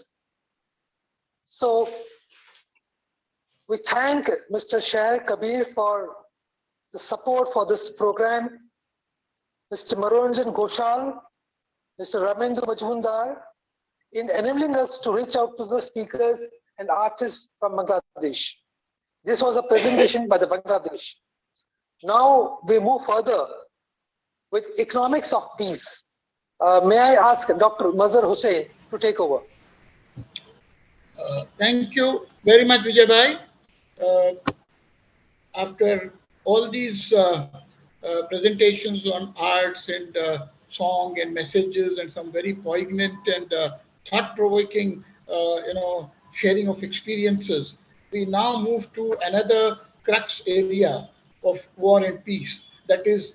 So we thank Mr. Shair Kabir for the support for this program, Mr. Manoranjan Ghoshal, Mr. Ramendra Majmundar, in enabling us to reach out to the speakers and artists from Bangladesh. This was a presentation by the Bangladesh. Now we move further with economics of peace. May I ask Dr. Mazhar Hussain to take over? Thank you very much, Vijay Bhai. After all these presentations on arts and song and messages and some very poignant and thought-provoking, sharing of experiences, we now move to another crux area of war and peace, that is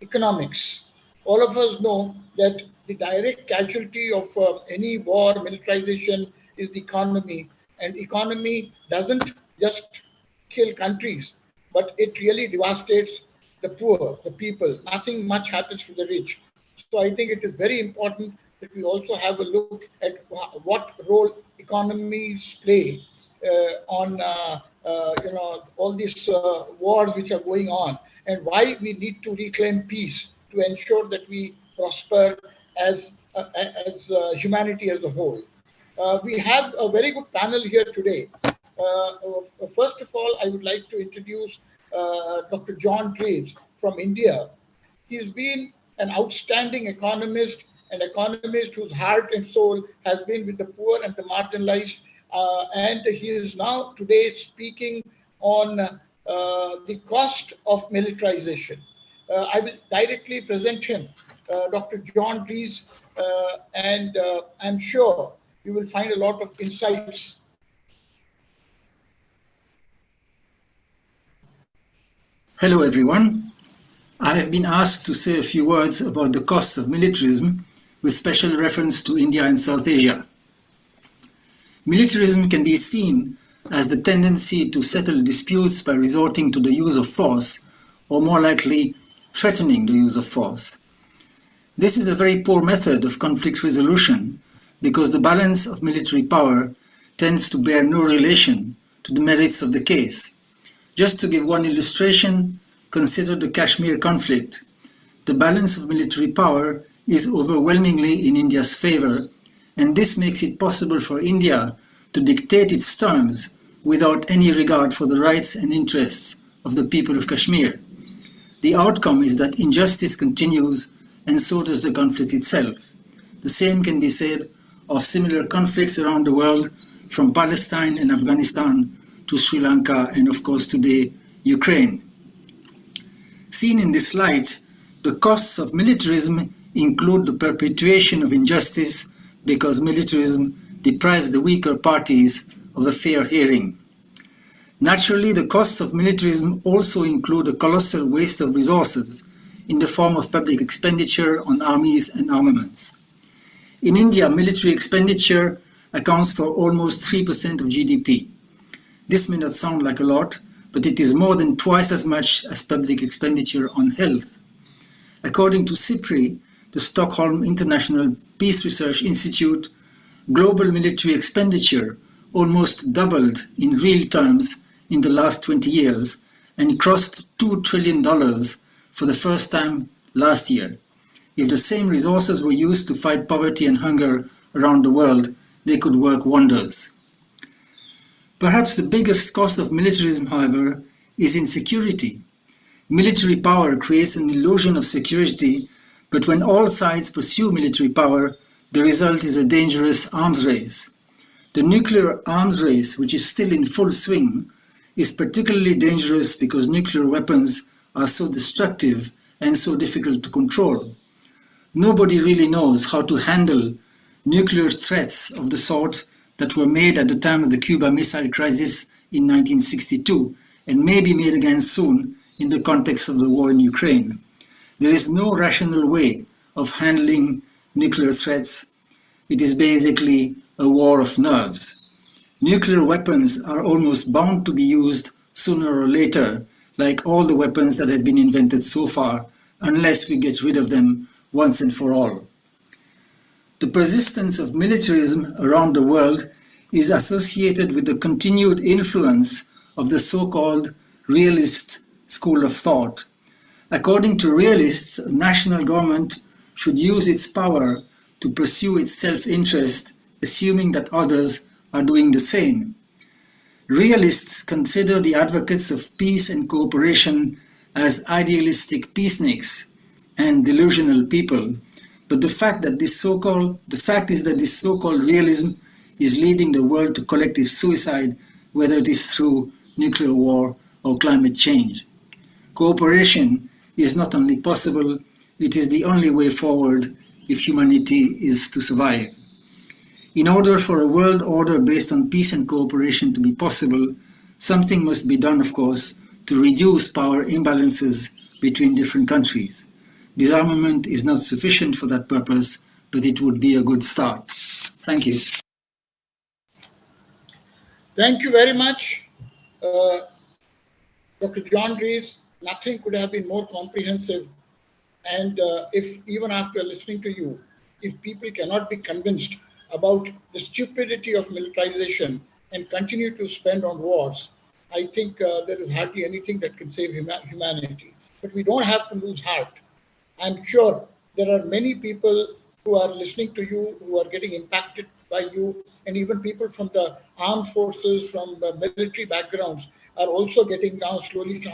economics. All of us know that the direct casualty of any war, militarization, is the economy. And economy doesn't just kill countries, but it really devastates the poor, the people. Nothing much happens to the rich. So I think it is very important that we also have a look at what role economies play on all these wars which are going on, and why we need to reclaim peace to ensure that we prosper as humanity as a whole. We have a very good panel here today. First of all, I would like to introduce Dr. John Dreves from India. He's been an outstanding economist, an economist whose heart and soul has been with the poor and the marginalized. And he is now today speaking on the cost of militarization. I will directly present him, Dr. John Dreves, and I'm sure you will find a lot of insights. Hello, everyone. I have been asked to say a few words about the costs of militarism with special reference to India and South Asia. Militarism can be seen as the tendency to settle disputes by resorting to the use of force, or more likely, threatening the use of force. This is a very poor method of conflict resolution because the balance of military power tends to bear no relation to the merits of the case. Just to give one illustration, consider the Kashmir conflict. The balance of military power is overwhelmingly in India's favor, and this makes it possible for India to dictate its terms without any regard for the rights and interests of the people of Kashmir. The outcome is that injustice continues, and so does the conflict itself. The same can be said of similar conflicts around the world, from Palestine and Afghanistan to Sri Lanka and, of course, today, Ukraine. Seen in this light, the costs of militarism include the perpetuation of injustice because militarism deprives the weaker parties of a fair hearing. Naturally, the costs of militarism also include a colossal waste of resources in the form of public expenditure on armies and armaments. In India, military expenditure accounts for almost 3% of GDP. This may not sound like a lot, but it is more than twice as much as public expenditure on health. According to SIPRI, the Stockholm International Peace Research Institute, global military expenditure almost doubled in real terms in the last 20 years and crossed $2 trillion for the first time last year. If the same resources were used to fight poverty and hunger around the world, they could work wonders. Perhaps the biggest cost of militarism, however, is insecurity. Military power creates an illusion of security, but when all sides pursue military power, the result is a dangerous arms race. The nuclear arms race, which is still in full swing, is particularly dangerous because nuclear weapons are so destructive and so difficult to control. Nobody really knows how to handle nuclear threats of the sort that were made at the time of the Cuba Missile Crisis in 1962 and may be made again soon in the context of the war in Ukraine. There is no rational way of handling nuclear threats. It is basically a war of nerves. Nuclear weapons are almost bound to be used sooner or later, like all the weapons that have been invented so far, unless we get rid of them once and for all. The persistence of militarism around the world is associated with the continued influence of the so-called realist school of thought. According to realists, a national government should use its power to pursue its self-interest, assuming that others are doing the same. Realists consider the advocates of peace and cooperation as idealistic peaceniks and delusional people, but the fact is that this so-called realism is leading the world to collective suicide, whether it is through nuclear war or climate change. Cooperation is not only possible, it is the only way forward if humanity is to survive. In order for a world order based on peace and cooperation to be possible, something must be done, of course, to reduce power imbalances between different countries. Disarmament is not sufficient for that purpose, but it would be a good start. Thank you. Thank you very much, Dr. John Rees. Nothing could have been more comprehensive. And if even after listening to you, if people cannot be convinced about the stupidity of militarization and continue to spend on wars, I think there is hardly anything that can save humanity. But we don't have to lose heart. I'm sure there are many people who are listening to you, who are getting impacted by you, and even people from the armed forces, from the military backgrounds, are also getting now slowly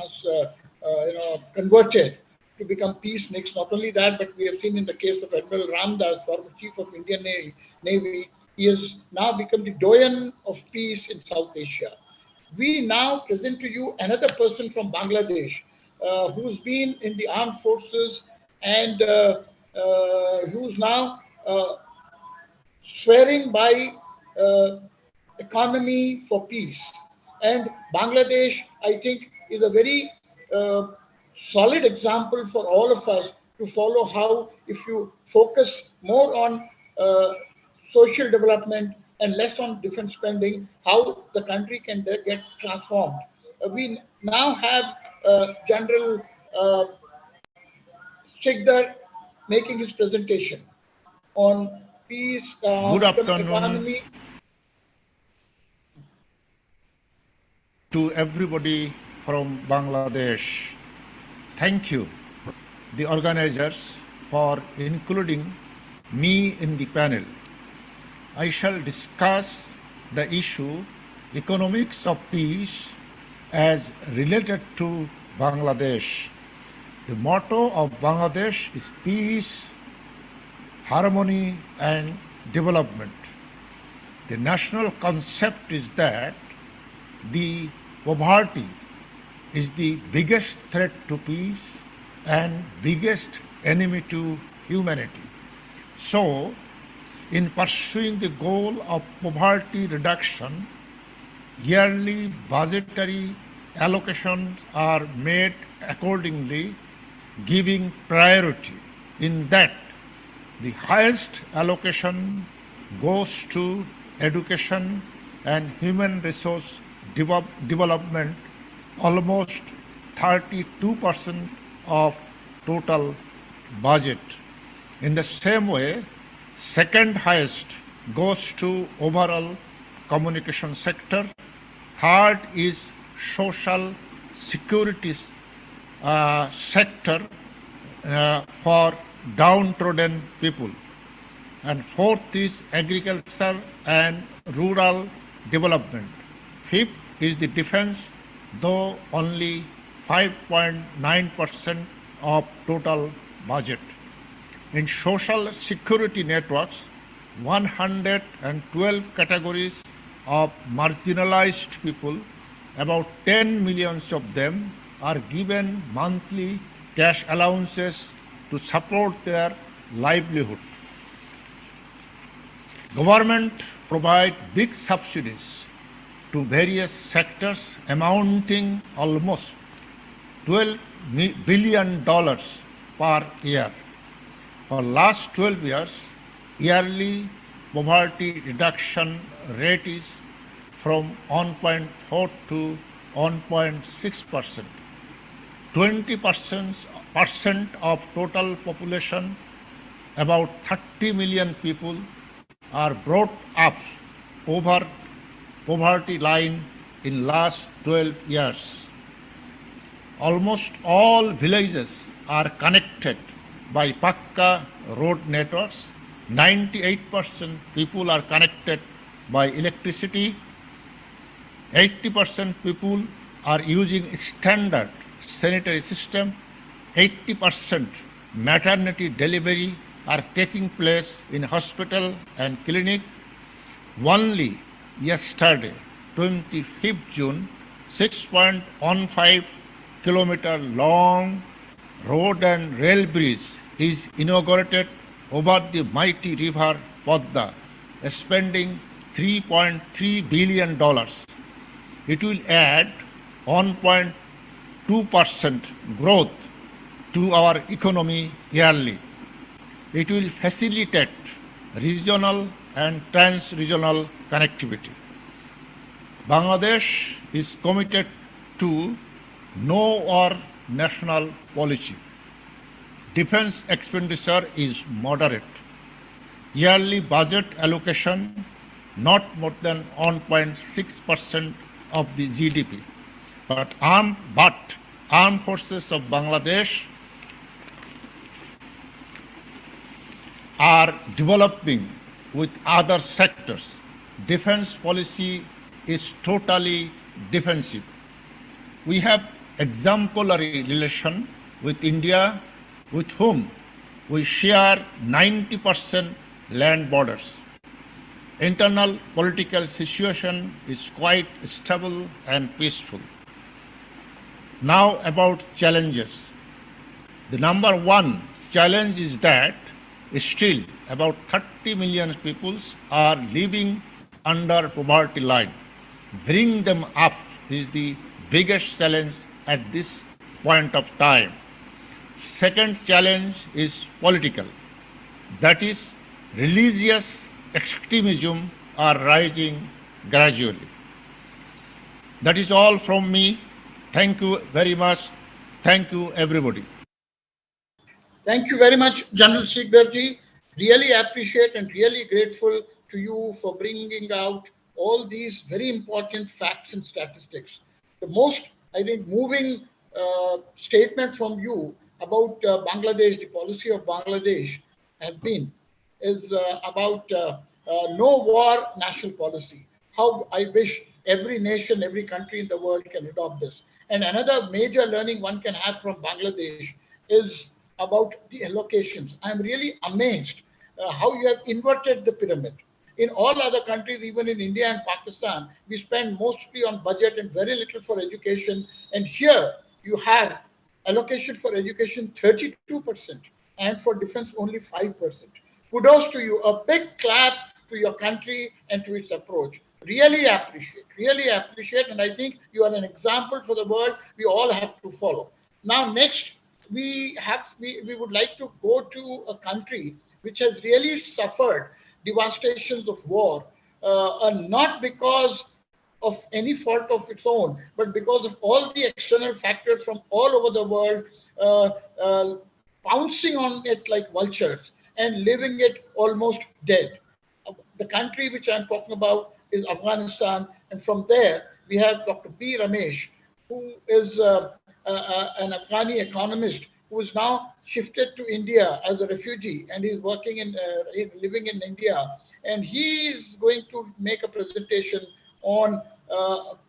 converted to become peaceniks. Not only that, but we have seen in the case of Admiral Ramdas, former Chief of Indian Navy, he has now become the doyen of peace in South Asia. We now present to you another person from Bangladesh who's been in the armed forces and who's now swearing by economy for peace. And Bangladesh, I think, is a very solid example for all of us to follow how, if you focus more on social development and less on defense spending, how the country can get transformed. We now have General Sikdar making his presentation on peace, Good afternoon economy. To everybody from Bangladesh. Thank you, the organizers, for including me in the panel. I shall discuss the issue economics of peace as related to Bangladesh. The motto of Bangladesh is peace, harmony and development. The national concept is that the poverty is the biggest threat to peace and biggest enemy to humanity. So, in pursuing the goal of poverty reduction, yearly budgetary allocations are made accordingly, giving priority in that the highest allocation goes to education and human resource development, almost 32% of total budget. In the same way, second highest goes to overall communication sector. Third is social security sector for downtrodden people. And fourth is agriculture and rural development. Fifth is the defense, though only 5.9% of total budget. In social security networks, 112 categories of marginalized people, about 10 million of them, are given monthly cash allowances to support their livelihood. Government provide big subsidies to various sectors amounting almost $12 billion per year. For last 12 years, yearly poverty reduction rate is from 1.4 to 1.6%. 20% of total population, about 30 million people, are brought up over poverty line in last 12 years. Almost all villages are connected by Pakka road networks. 98% people are connected by electricity. 80% people are using standard sanitary system. 80% maternity delivery are taking place in hospital and clinic. Only yesterday, 25th June, 6.15 kilometer long road and rail bridge is inaugurated over the mighty river Padma, spending $3.3 billion. It will add 1.2% growth to our economy yearly. It will facilitate regional and trans-regional connectivity. Bangladesh is committed to no war national policy. Defense expenditure is moderate. Yearly budget allocation not more than 1.6% of the GDP. But armed forces of Bangladesh are developing with other sectors. Defense policy is totally defensive. We have exemplary relation with India, with whom we share 90% land borders. Internal political situation is quite stable and peaceful. Now about challenges. The number one challenge is that still about 30 million people are living under poverty line. Bring them up is the biggest challenge at this point of time. Second challenge is political. That is, religious extremism are rising gradually. That is all from me. Thank you very much. Thank you, everybody. Thank you very much, General Sikdarji. Really appreciate and really grateful to you for bringing out all these very important facts and statistics. The most, I think, moving statement from you about Bangladesh, the policy of Bangladesh is about no war national policy. How I wish every nation, every country in the world can adopt this. And another major learning one can have from Bangladesh is about the allocations. I'm really amazed how you have inverted the pyramid. In all other countries, even in India and Pakistan, we spend mostly on budget and very little for education. And here you have allocation for education 32% and for defense only 5%. Kudos to you. A big clap to your country and to its approach. Really appreciate. And I think you are an example for the world we all have to follow. Now, next, we would like to go to a country which has really suffered devastations of war, not because of any fault of its own, but because of all the external factors from all over the world pouncing on it like vultures and leaving it almost dead. The country which I'm talking about is Afghanistan, and from there we have Dr. B. Ramesh, who is an Afghani economist who is now shifted to India as a refugee, and he's working living in India, and he is going to make a presentation on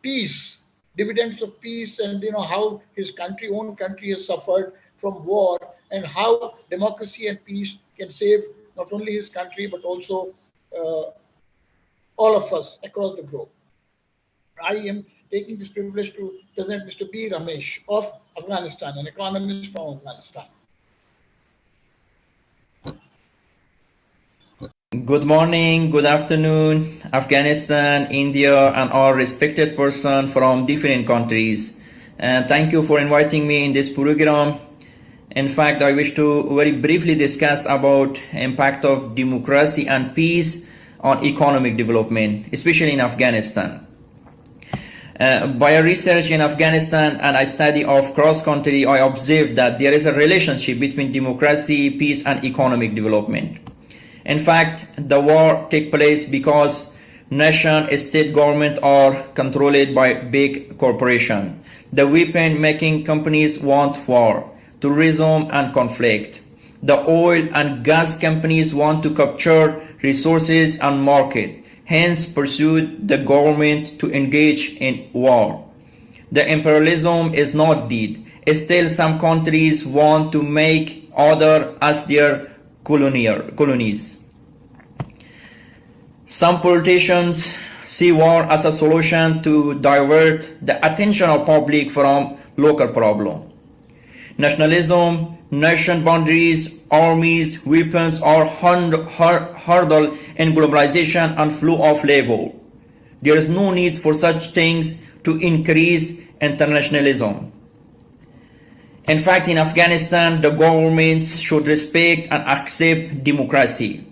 peace, dividends of peace, and how his own country has suffered from war, and how democracy and peace can save not only his country but also all of us across the globe. I am taking this privilege to present Mr. B. Ramesh of Afghanistan, an economist from Afghanistan. Good morning, good afternoon, Afghanistan, India, and all respected persons from different countries. And thank you for inviting me in this program. In fact, I wish to very briefly discuss about impact of democracy and peace on economic development, especially in Afghanistan. By a research in Afghanistan and a study of cross-country, I observed that there is a relationship between democracy, peace, and economic development. In fact, the war takes place because nation, state government are controlled by big corporations. The weapon-making companies want war, tourism, and conflict. The oil and gas companies want to capture resources and market, hence pursued the government to engage in war. The imperialism is not dead. Still, some countries want to make others as their colonies. Some politicians see war as a solution to divert the attention of public from local problem. Nationalism, nation boundaries, armies, weapons are hurdle in globalization and flow of labor. There is no need for such things to increase internationalism. In fact, in Afghanistan, the governments should respect and accept democracy.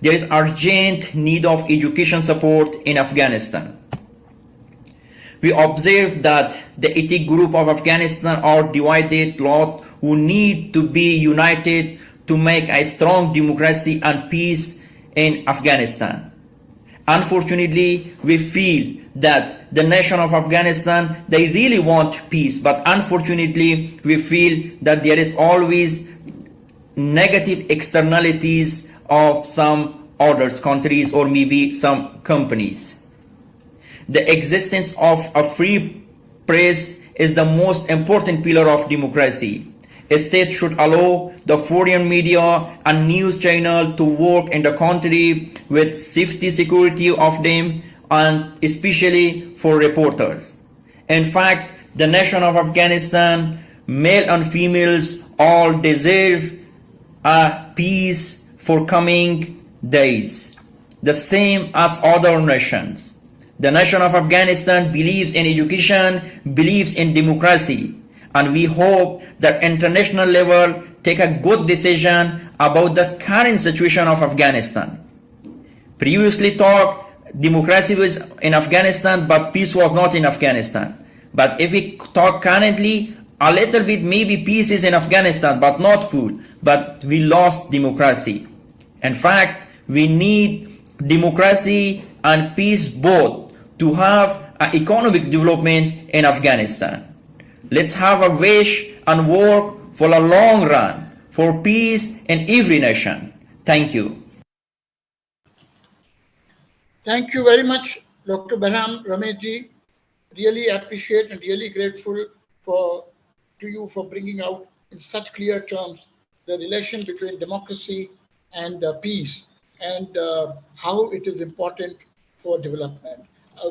There is urgent need of education support in Afghanistan. We observe that the ethnic group of Afghanistan are divided lot who need to be united to make a strong democracy and peace in Afghanistan. Unfortunately, we feel that the nation of Afghanistan, they really want peace, but unfortunately, we feel that there is always negative externalities of some other countries or maybe some companies. The existence of a free press is the most important pillar of democracy. A state should allow the foreign media and news channel to work in the country with safety security of them and especially for reporters. In fact, the nation of Afghanistan, male and females, all deserve a peace for coming days, the same as other nations. The nation of Afghanistan believes in education, believes in democracy, and we hope that international level take a good decision about the current situation of Afghanistan. Previously talk, democracy was in Afghanistan, but peace was not in Afghanistan. But if we talk currently, a little bit maybe peace is in Afghanistan, but not full. But we lost democracy. In fact, we need democracy and peace both to have an economic development in Afghanistan. Let's have a wish and work for a long run for peace in every nation. Thank you. Thank you very much, Dr. Bahram Rameshji. Really appreciate and really grateful to you for bringing out in such clear terms the relation between democracy and peace and how it is important for development.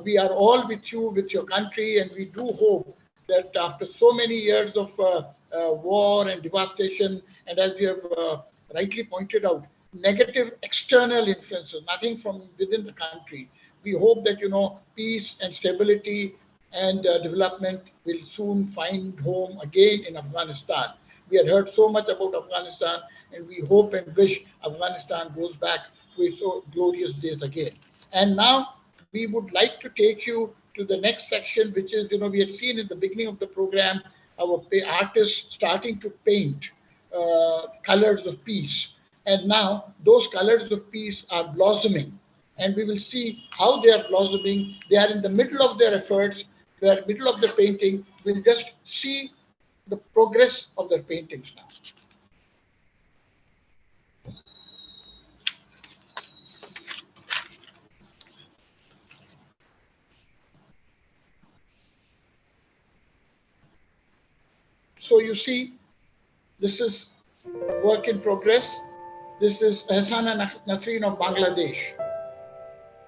We are all with you, with your country, and we do hope that after so many years of war and devastation, and as you have rightly pointed out, negative external influences, nothing from within the country. We hope that, peace and stability and development will soon find home again in Afghanistan. We had heard so much about Afghanistan, and we hope and wish Afghanistan goes back to its glorious days again. And now we would like to take you to the next section, which is, we had seen in the beginning of the program, our artists starting to paint colors of peace. And now those colors of peace are blossoming. And we will see how they are blossoming. They are in the middle of their efforts. They are in the middle of the painting. We'll just see the progress of their paintings now. So you see, this is work in progress. This is Hasana Nasreen of Bangladesh.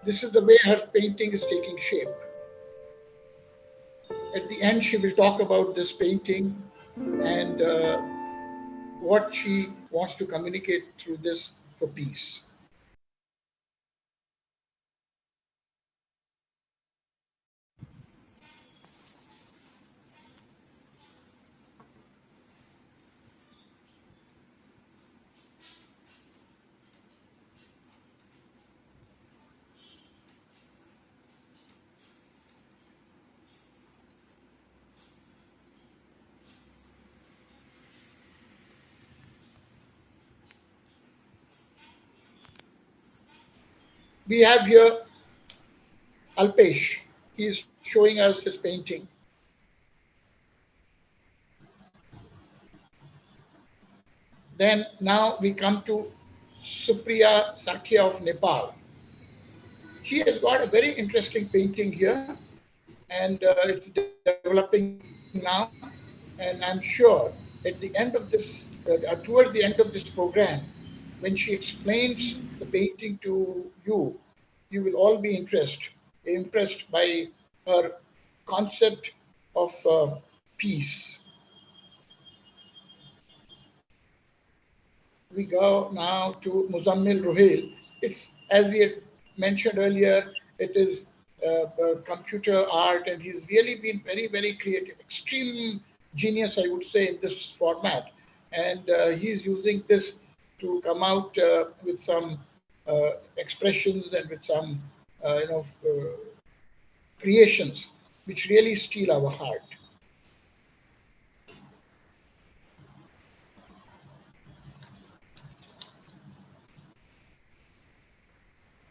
This is the way her painting is taking shape. At the end, she will talk about this painting and what she wants to communicate through this for peace. We have here Alpesh. He is showing us his painting. Then now we come to Supriya Sakya of Nepal. She has got a very interesting painting here, and it's developing now. And I'm sure at the end of this, towards the end of this program, when she explains the painting to you, you will all be impressed by her concept of peace. We go now to Muzammil Ruhail. It's, as we had mentioned earlier, it is computer art, and he's really been very, very creative, extreme genius, I would say, in this format. And he's using this to come out with some expressions and with some, creations which really steal our heart.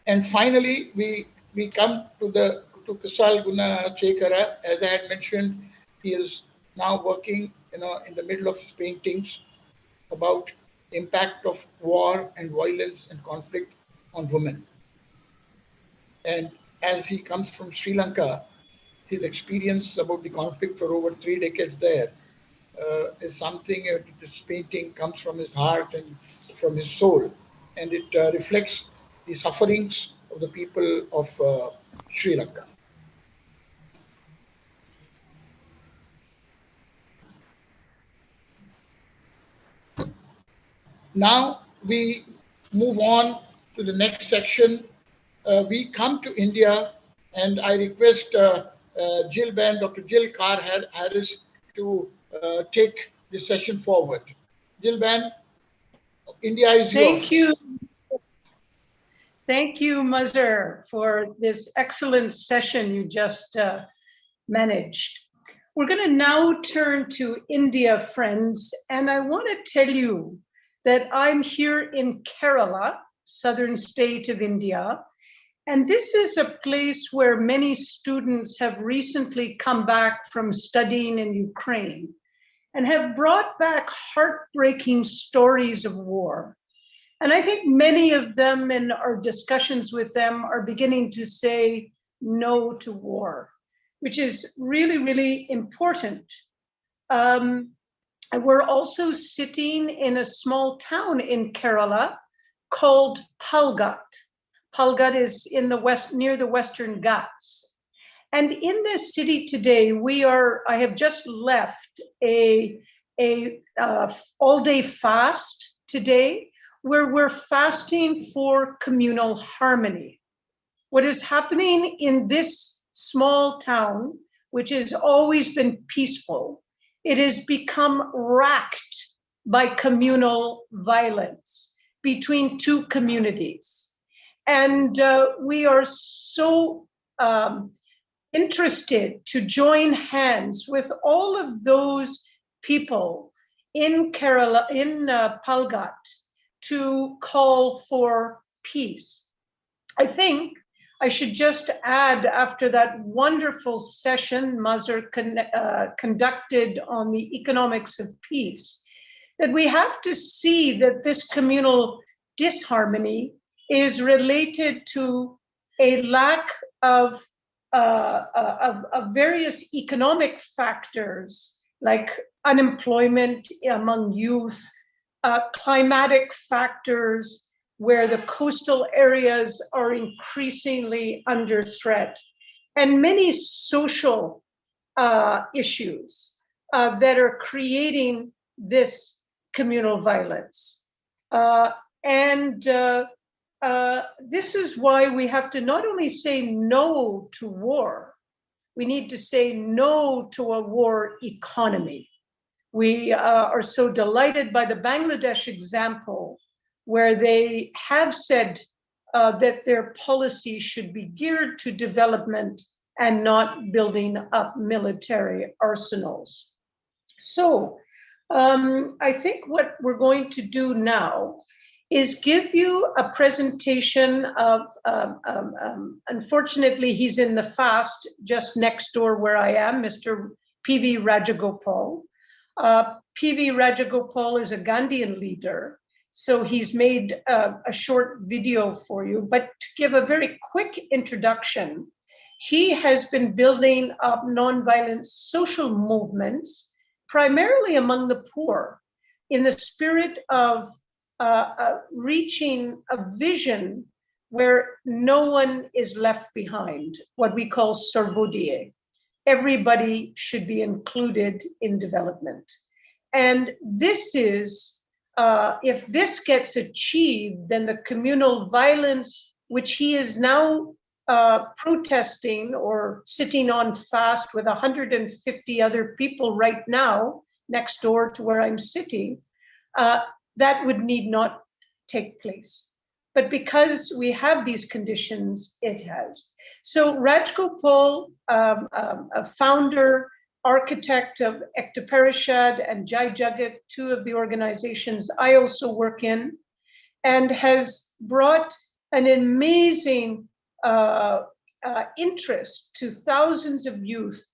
And finally, we come to Kusal Guna Chekara. As I had mentioned, he is now working, in the middle of his paintings about impact of war and violence and conflict on women. And as he comes from Sri Lanka, his experience about the conflict for over 3 decades there is something. This painting comes from his heart and from his soul, and it reflects the sufferings of the people of Sri Lanka. Now we move on to the next section. We come to India, and I request Jill Ben, Dr. Jill Carr Harris, to take this session forward. Jill Ben, India is yours. Thank you. Thank you, Mazhar, for this excellent session you just managed. We're going to now turn to India, friends, and I want to tell you that I'm here in Kerala, southern state of India, and this is a place where many students have recently come back from studying in Ukraine and have brought back heartbreaking stories of war. And I think many of them, in our discussions with them, are beginning to say no to war, which is really, really important. We're also sitting in a small town in Kerala called Palghat. Palghat is in the west, near the Western Ghats. And in this city today, I have just left a all-day fast today, where we're fasting for communal harmony. What is happening in this small town, which has always been peaceful, it has become racked by communal violence between two communities. And we are so interested to join hands with all of those people in Kerala, in Palghat, to call for peace. I think I should just add, after that wonderful session Mazhar conducted on the economics of peace, that we have to see that this communal disharmony is related to a lack of various economic factors like unemployment among youth, climatic factors where the coastal areas are increasingly under threat, and many social issues that are creating this communal violence. This is why we have to not only say no to war, we need to say no to a war economy. We are so delighted by the Bangladesh example, where they have said that their policy should be geared to development and not building up military arsenals. So I think what we're going to do now is give you a presentation of, unfortunately, he's in the fast just next door where I am, Mr. P.V. Rajagopal. P.V. Rajagopal is a Gandhian leader, so he's made a short video for you. But to give a very quick introduction, he has been building up nonviolent social movements, primarily among the poor, in the spirit of reaching a vision where no one is left behind, what we call Sarvodie. Everybody should be included in development. And this is, if this gets achieved, then the communal violence, which he is now protesting or sitting on fast with 150 other people right now, next door to where I'm sitting, that would need not take place. But because we have these conditions, it has. So Rajgopal, a founder, architect of Ekta Parishad and Jai Jagat, two of the organizations I also work in, and has brought an amazing interest to thousands of youth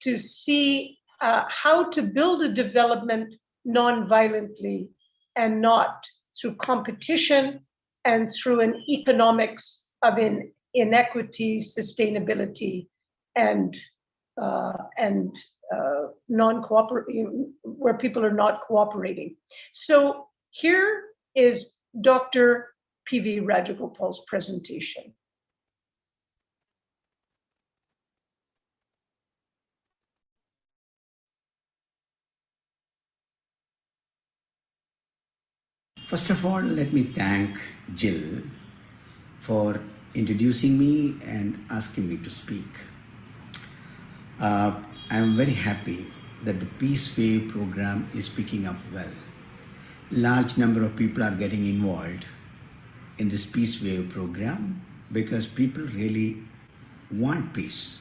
to see how to build a development non-violently and not through competition and through an economics of inequity, sustainability, and non-cooperating, where people are not cooperating. So here is Dr. P.V. Rajagopal's presentation. First of all, let me thank Jill for introducing me and asking me to speak. I am very happy that the Peace Wave program is picking up well. Large number of people are getting involved in this Peace Wave program because people really want peace.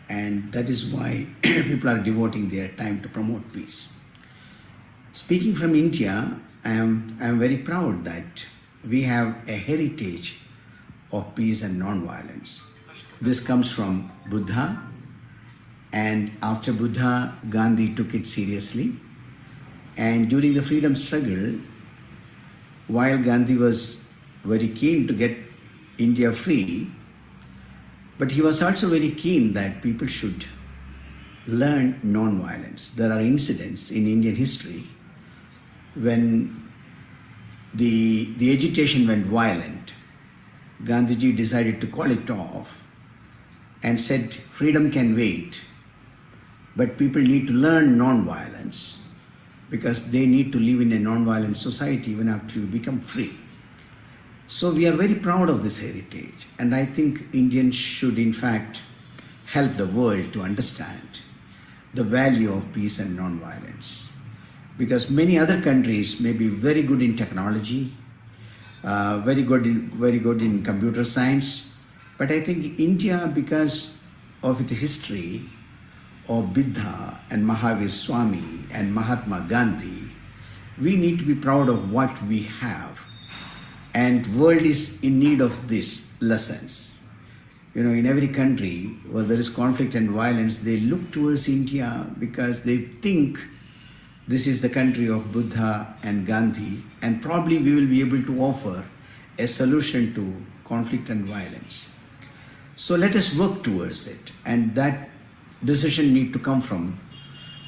And that is why people are devoting their time to promote peace. Speaking from India, I am very proud that we have a heritage of peace and non-violence. This comes from Buddha, and after Buddha, Gandhi took it seriously. And during the freedom struggle, while Gandhi was very keen to get India free, but he was also very keen that people should learn non-violence. There are incidents in Indian history when the agitation went violent. Gandhiji decided to call it off and said freedom can wait, but people need to learn non-violence because they need to live in a non-violent society even after you become free. So we are very proud of this heritage, and I think Indians should in fact help the world to understand the value of peace and non-violence. Because many other countries may be very good in technology, very good in computer science, but I think India, because of its history of Buddha and Mahavir Swami and Mahatma Gandhi, we need to be proud of what we have, and world is in need of these lessons. You know, in every country where there is conflict and violence, they look towards India because they think this is the country of Buddha and Gandhi, and probably we will be able to offer a solution to conflict and violence. So let us work towards it, and that decision need to come from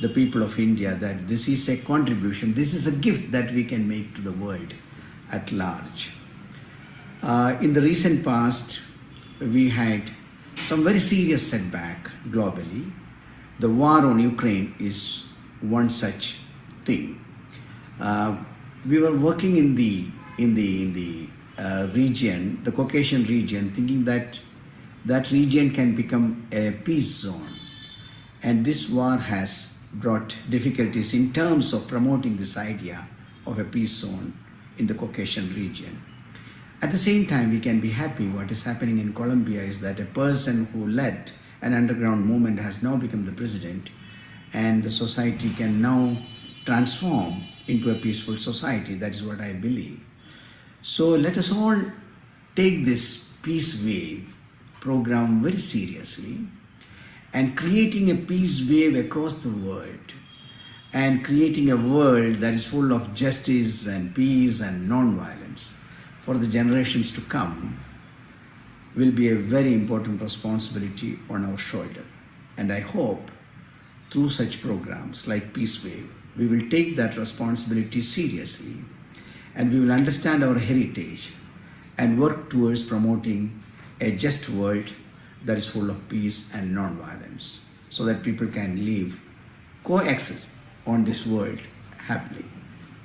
the people of India, that this is a contribution, this is a gift that we can make to the world at large. In the recent past, we had some very serious setback globally. The war on Ukraine is one such thing. We were working in the region, the Caucasian region, thinking that that region can become a peace zone. And this war has brought difficulties in terms of promoting this idea of a peace zone in the Caucasian region. At the same time, we can be happy what is happening in Colombia is that a person who led an underground movement has now become the president, and the society can now transform into a peaceful society. That is what I believe. So let us all take this Peace Wave program very seriously, and creating a peace wave across the world, and creating a world that is full of justice and peace and non-violence for the generations to come will be a very important responsibility on our shoulder. And I hope through such programs like Peace Wave, we will take that responsibility seriously, and we will understand our heritage, and work towards promoting a just world that is full of peace and non-violence, so that people can live, coexist on this world happily.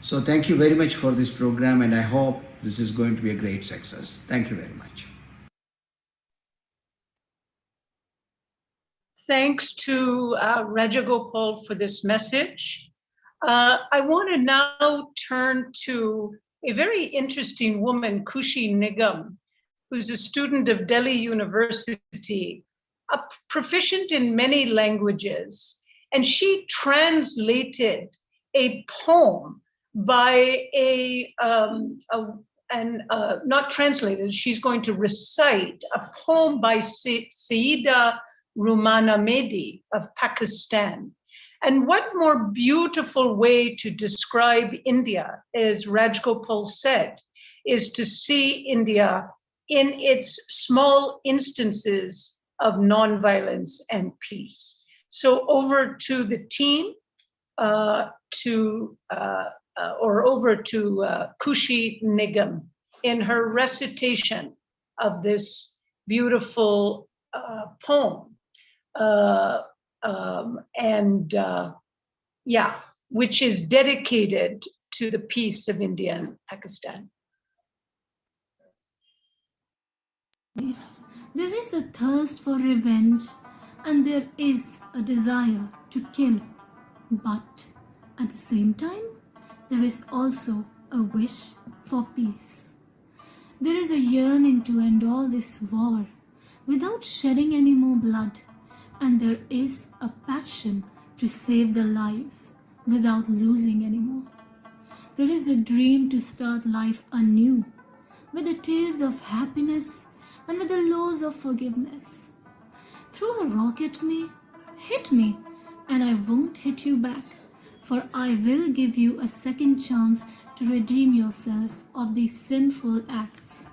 So thank you very much for this program, and I hope this is going to be a great success. Thank you very much. Thanks to Rajagopal for this message. I want to now turn to a very interesting woman, Khushi Nigam, who's a student of Delhi University, proficient in many languages. And she translated a poem by not translated, she's going to recite a poem by Sayyida Rumana Mehdi of Pakistan. And what more beautiful way to describe India, as Rajgopal said, is to see India in its small instances of nonviolence and peace. So over to the team, over to Khushi Nigam in her recitation of this beautiful poem. Which is dedicated to the peace of India and Pakistan. There is a thirst for revenge, and there is a desire to kill. But at the same time, there is also a wish for peace. There is a yearning to end all this war without shedding any more blood, and there is a passion to save the lives without losing any more. There is a dream to start life anew with the tales of happiness and with the laws of forgiveness. Throw a rock at me, hit me, and I won't hit you back, for I will give you a second chance to redeem yourself of these sinful acts.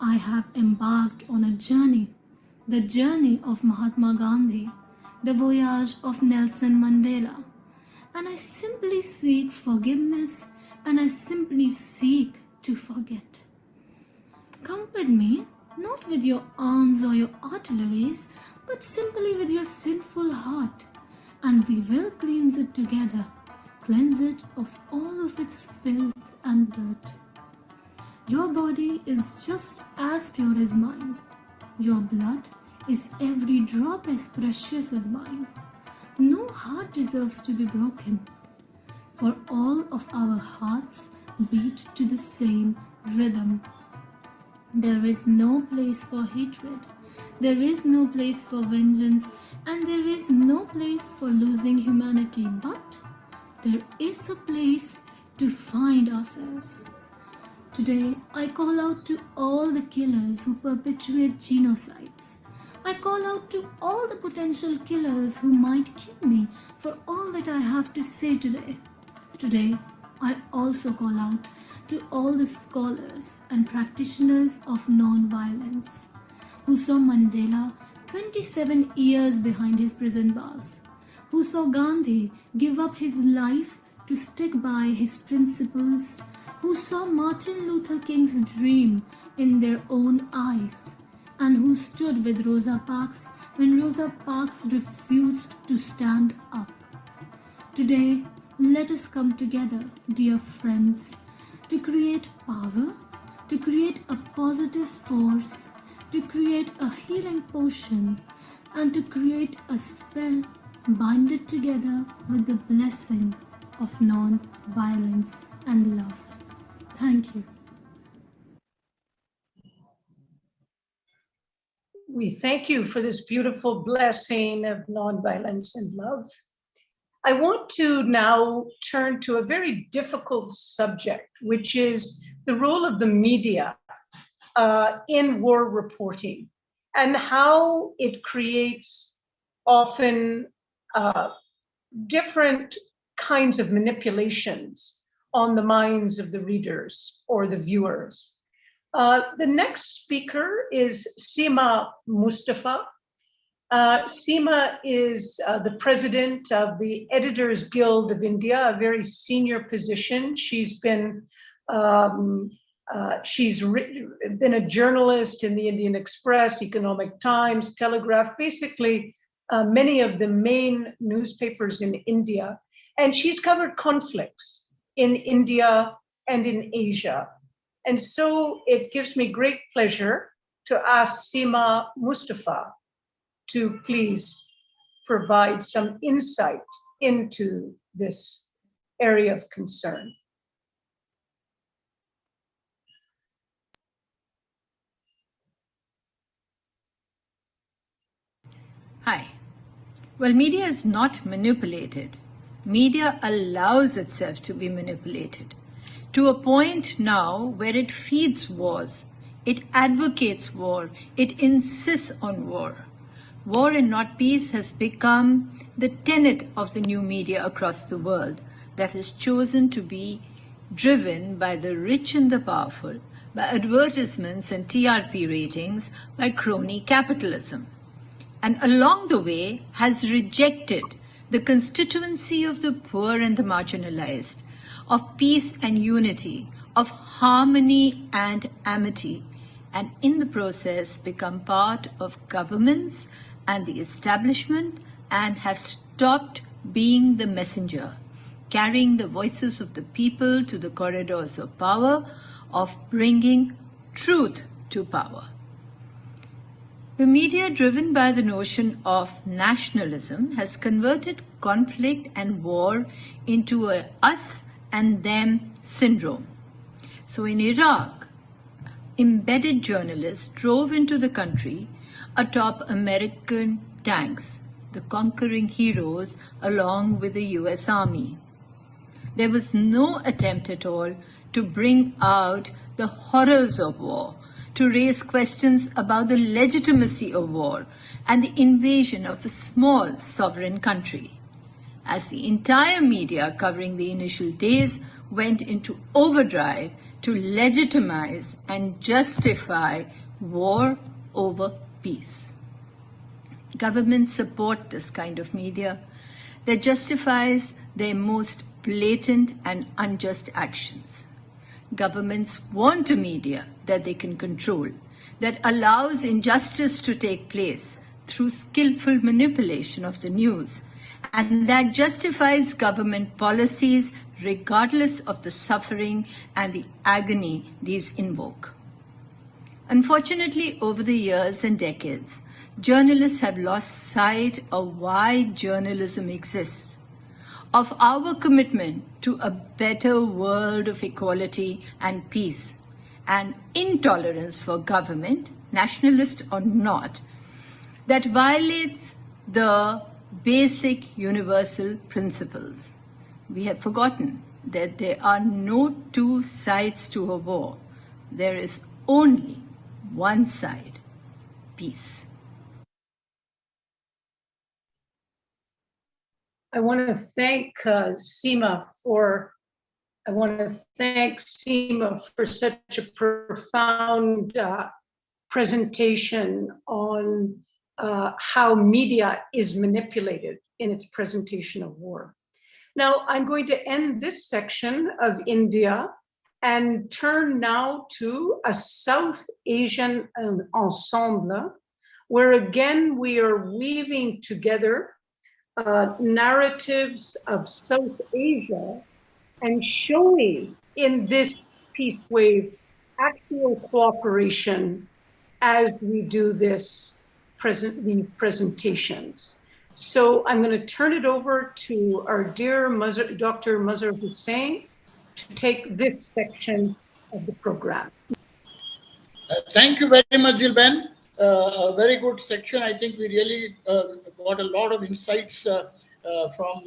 I have embarked on a journey, the journey of Mahatma Gandhi, the voyage of Nelson Mandela, and I simply seek forgiveness, and I simply seek to forget. Come with me, not with your arms or your artilleries, but simply with your sinful heart, and we will cleanse it together, cleanse it of all of its filth and dirt. Your body is just as pure as mine. Your blood is every drop as precious as mine. No heart deserves to be broken, for all of our hearts beat to the same rhythm. There is no place for hatred, there is no place for vengeance, and there is no place for losing humanity, but there is a place to find ourselves. Today, I call out to all the killers who perpetuate genocides. I call out to all the potential killers who might kill me for all that I have to say today. Today, I also call out to all the scholars and practitioners of non-violence who saw Mandela 27 years behind his prison bars, who saw Gandhi give up his life to stick by his principles, who saw Martin Luther King's dream in their own eyes, and who stood with Rosa Parks when Rosa Parks refused to stand up. Today, let us come together, dear friends, to create power, to create a positive force, to create a healing potion, and to create a spell binded together with the blessing of non-violence and love. Thank you. We thank you for this beautiful blessing of nonviolence and love. I want to now turn to a very difficult subject, which is the role of the media in war reporting and how it creates often different kinds of manipulations on the minds of the readers or the viewers. The next speaker is Seema Mustafa. Seema is the president of the Editors Guild of India, a very senior position. She's been She's been a journalist in the Indian Express, Economic Times, Telegraph, basically many of the main newspapers in India. And she's covered conflicts in India and in Asia. And so it gives me great pleasure to ask Seema Mustafa to please provide some insight into this area of concern. Hi. Well, media is not manipulated. Media allows itself to be manipulated to a point now where it feeds wars, it advocates war, it insists on war. War and not peace has become the tenet of the new media across the world that has chosen to be driven by the rich and the powerful, by advertisements and TRP ratings, by crony capitalism. And along the way has rejected the constituency of the poor and the marginalized, of peace and unity, of harmony and amity, and in the process become part of governments and the establishment and have stopped being the messenger, carrying the voices of the people to the corridors of power, of bringing truth to power. The media, driven by the notion of nationalism, has converted conflict and war into a us and them syndrome. So in Iraq, embedded journalists drove into the country atop American tanks, the conquering heroes along with the US Army. There was no attempt at all to bring out the horrors of war, to raise questions about the legitimacy of war and the invasion of a small sovereign country. As the entire media covering the initial days went into overdrive to legitimize and justify war over peace. Governments support this kind of media that justifies their most blatant and unjust actions. Governments want a media that they can control, that allows injustice to take place through skillful manipulation of the news, and that justifies government policies regardless of the suffering and the agony these invoke. Unfortunately, over the years and decades, journalists have lost sight of why journalism exists, of our commitment to a better world of equality and peace, and intolerance for government, nationalist or not, that violates the basic universal principles. We have forgotten that there are no two sides to a war. There is only one side, peace. I want to thank Seema for such a profound presentation on how media is manipulated in its presentation of war. Now, I'm going to end this section of India and turn now to a South Asian ensemble, where again we are weaving together narratives of South Asia and showing in this peace wave actual cooperation as we do these presentations. So I'm going to turn it over to our dear Dr. Mazhar Hussain to take this section of the program. Thank you very much, Jilben. A very good section. I think we really got a lot of insights from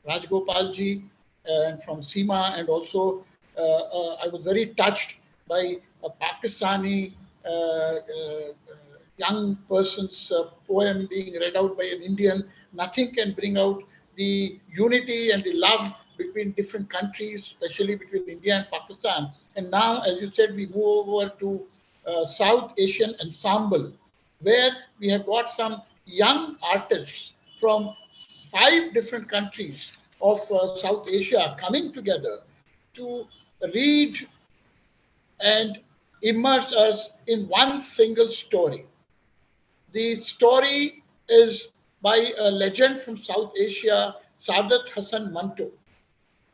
Rajgopalji and from Seema, and also I was very touched by a Pakistani young person's poem being read out by an Indian. Nothing can bring out the unity and the love between different countries, especially between India and Pakistan. And now, as you said, we move over to South Asian ensemble, where we have got some young artists from 5 different countries of South Asia coming together to read and immerse us in one single story. The story is by a legend from South Asia, Sadat Hassan Manto.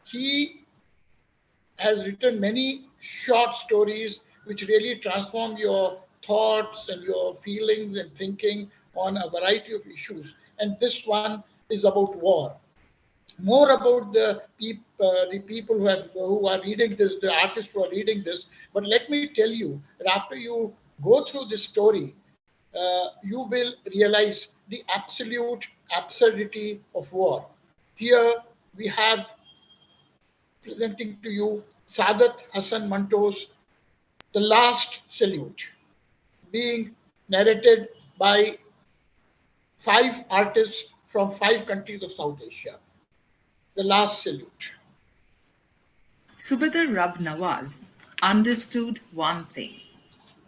He has written many short stories which really transform your thoughts and your feelings and thinking on a variety of issues. And this one is about war. More about the people who are reading this, the artists who are reading this. But let me tell you that after you go through this story, you will realize the absolute absurdity of war. Here we have presenting to you Sadat Hassan Manto's The Last Salute, being narrated by 5 artists from 5 countries of South Asia. The Last Salute. Subedar Rab Nawaz understood one thing.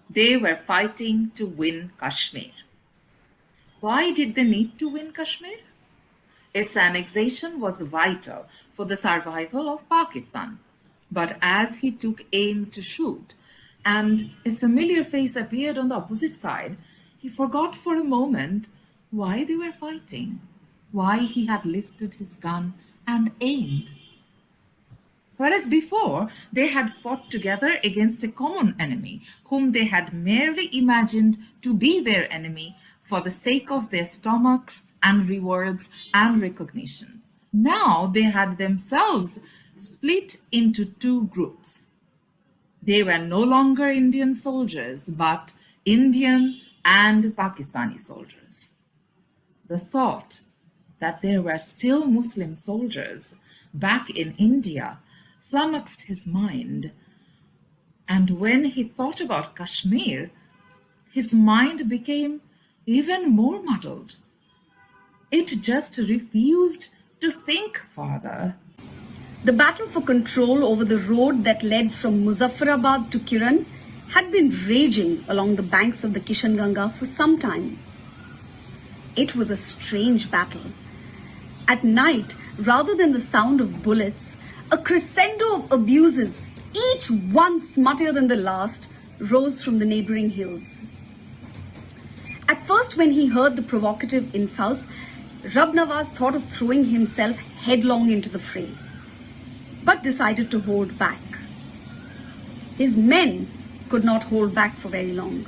They were fighting to win Kashmir. Why did they need to win Kashmir? Its annexation was vital for the survival of Pakistan. But as he took aim to shoot, and a familiar face appeared on the opposite side, he forgot for a moment why they were fighting, why he had lifted his gun and aimed. Whereas before, they had fought together against a common enemy, whom they had merely imagined to be their enemy for the sake of their stomachs and rewards and recognition. Now they had themselves split into 2 groups. They were no longer Indian soldiers, but Indian and Pakistani soldiers. The thought that there were still Muslim soldiers back in India flummoxed his mind, and when he thought about Kashmir, his mind became even more muddled. It just refused to think farther. The battle for control over the road that led from Muzaffarabad to Kiran had been raging along the banks of the Kishanganga for some time. It was a strange battle. At night, rather than the sound of bullets, a crescendo of abuses, each one smuttier than the last, rose from the neighboring hills. At first, when he heard the provocative insults, Rab Nawaz thought of throwing himself headlong into the fray, but decided to hold back. His men could not hold back for very long.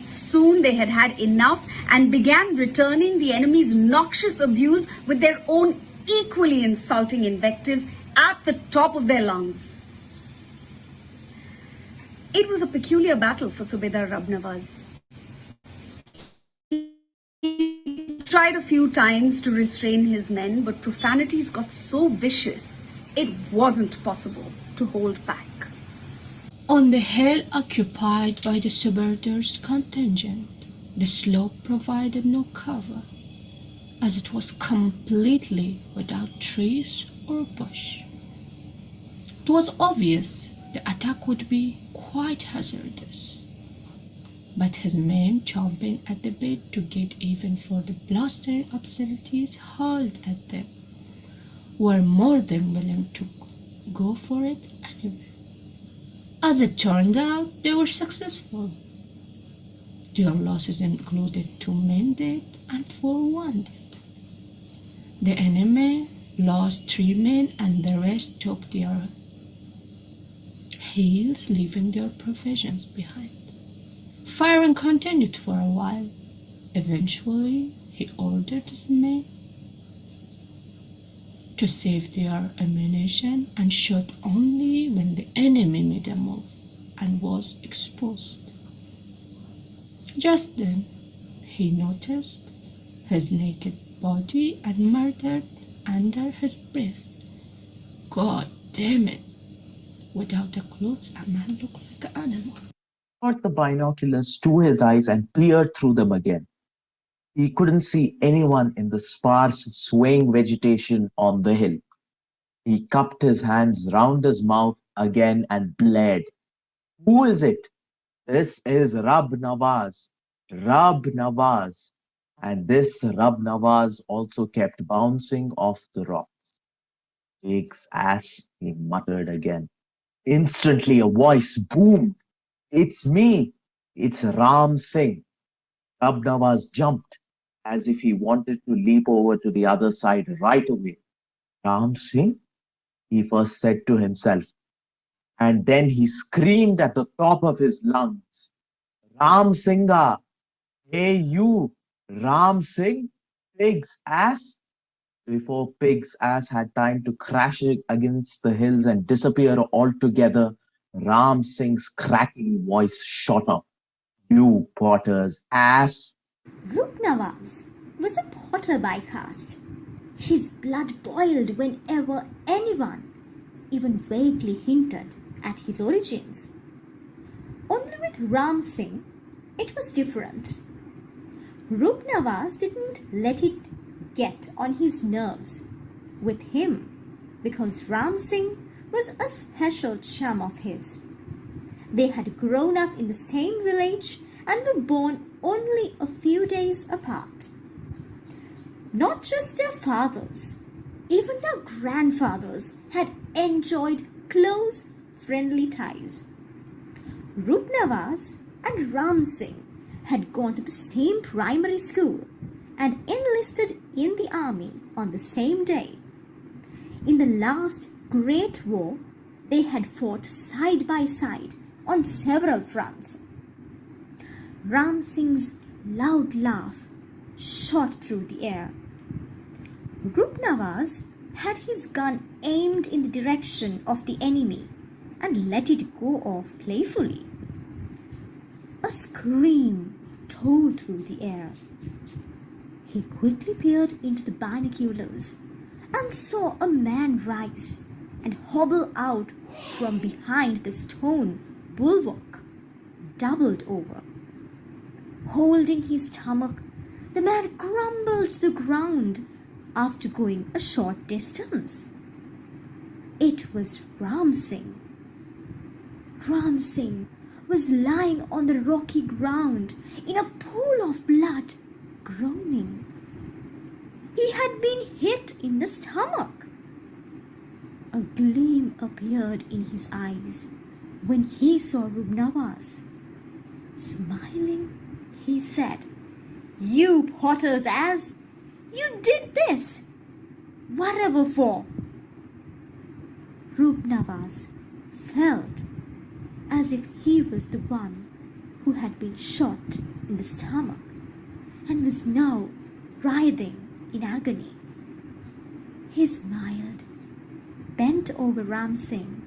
Soon they had had enough and began returning the enemy's noxious abuse with their own equally insulting invectives at the top of their lungs. It was a peculiar battle for Subedar Rab Nawaz. He tried a few times to restrain his men, but profanities got so vicious, it wasn't possible to hold back. On the hill occupied by the Subedar's contingent, the slope provided no cover, as it was completely without trees or bush. It was obvious the attack would be quite hazardous, but his men, chomping at the bit to get even for the blustering obscenities hurled at them, were more than willing to go for it anyway. As it turned out, they were successful. Their losses included 2 men dead and 4 wounded. The enemy lost 3 men and the rest took their heels, leaving their provisions behind. Firing continued for a while. Eventually, he ordered his men to save their ammunition and shot only when the enemy made a move and was exposed. Just then, he noticed his naked body and muttered under his breath, "God damn it! Without the clothes, a man looked like an animal." Brought the binoculars to his eyes and peered through them again. He couldn't see anyone in the sparse, swaying vegetation on the hill. He cupped his hands round his mouth again and bled. "Who is it?" "This is Rab Nawaz. Rab Nawaz." And this Rab Nawaz also kept bouncing off the rocks. "Pig's ass," he muttered again. Instantly, a voice boomed. It's me. It's Ram Singh. Rab Nawaz jumped as if he wanted to leap over to the other side right away. Ram Singh? He first said to himself, and then he screamed at the top of his lungs, Ram Singha! Hey you! Ram Singh? Pig's ass? Before Pig's ass had time to crash against the hills and disappear altogether, Ram Singh's cracking voice shot up. You potter's ass! Rup Nawaz was a potter by caste. His blood boiled whenever anyone even vaguely hinted at his origins. Only with Ram Singh, it was different. Rup Nawaz didn't let it get on his nerves with him because Ram Singh was a special chum of his. They had grown up in the same village and were born only a few days apart. Not just their fathers, even their grandfathers had enjoyed close, friendly ties. Rup Nawaz and Ram Singh had gone to the same primary school and enlisted in the army on the same day. In the last Great War, they had fought side by side on several fronts. Ram Singh's loud laugh shot through the air. Rup Nawaz had his gun aimed in the direction of the enemy and let it go off playfully. A scream tore through the air. He quickly peered into the binoculars and saw a man rise and hobble out from behind the stone bulwark, doubled over. Holding his stomach, the man crumbled to the ground after going a short distance. It was Ram Singh. Ram Singh was lying on the rocky ground in a pool of blood, groaning. He had been hit in the stomach. A gleam appeared in his eyes when he saw Rup Nawaz. Smiling, he said, "You potter's ass, you did this. Whatever for?" Rup Nawaz felt as if he was the one who had been shot in the stomach and was now writhing in agony. He smiled, bent over Ram Singh,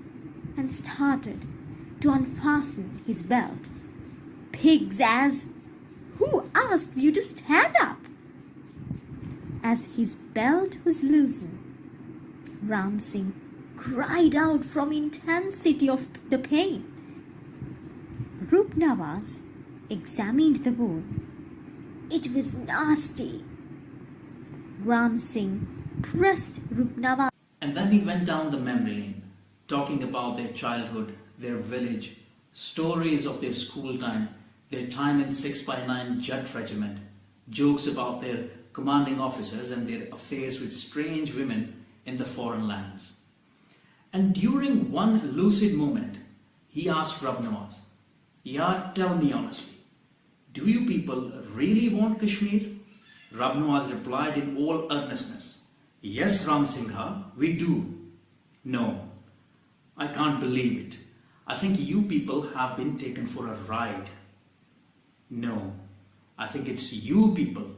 and started to unfasten his belt. "Pig's ass! Who asked you to stand up?" As his belt was loosened, Ram Singh cried out from intensity of the pain. Rup Nawaz examined the wound. It was nasty. Ram Singh pressed Rup Nawaz. And then he went down the memory lane, talking about their childhood, their village, stories of their school time, their time in 6x9 Jet Regiment, jokes about their commanding officers and their affairs with strange women in the foreign lands. And during one lucid moment, he asked Rab Nawaz, "Yaar, tell me honestly, do you people really want Kashmir?" Rab Nawaz replied in all earnestness, "Yes, Ram Singha, we do." "No, I can't believe it. I think you people have been taken for a ride." "No, I think it's you people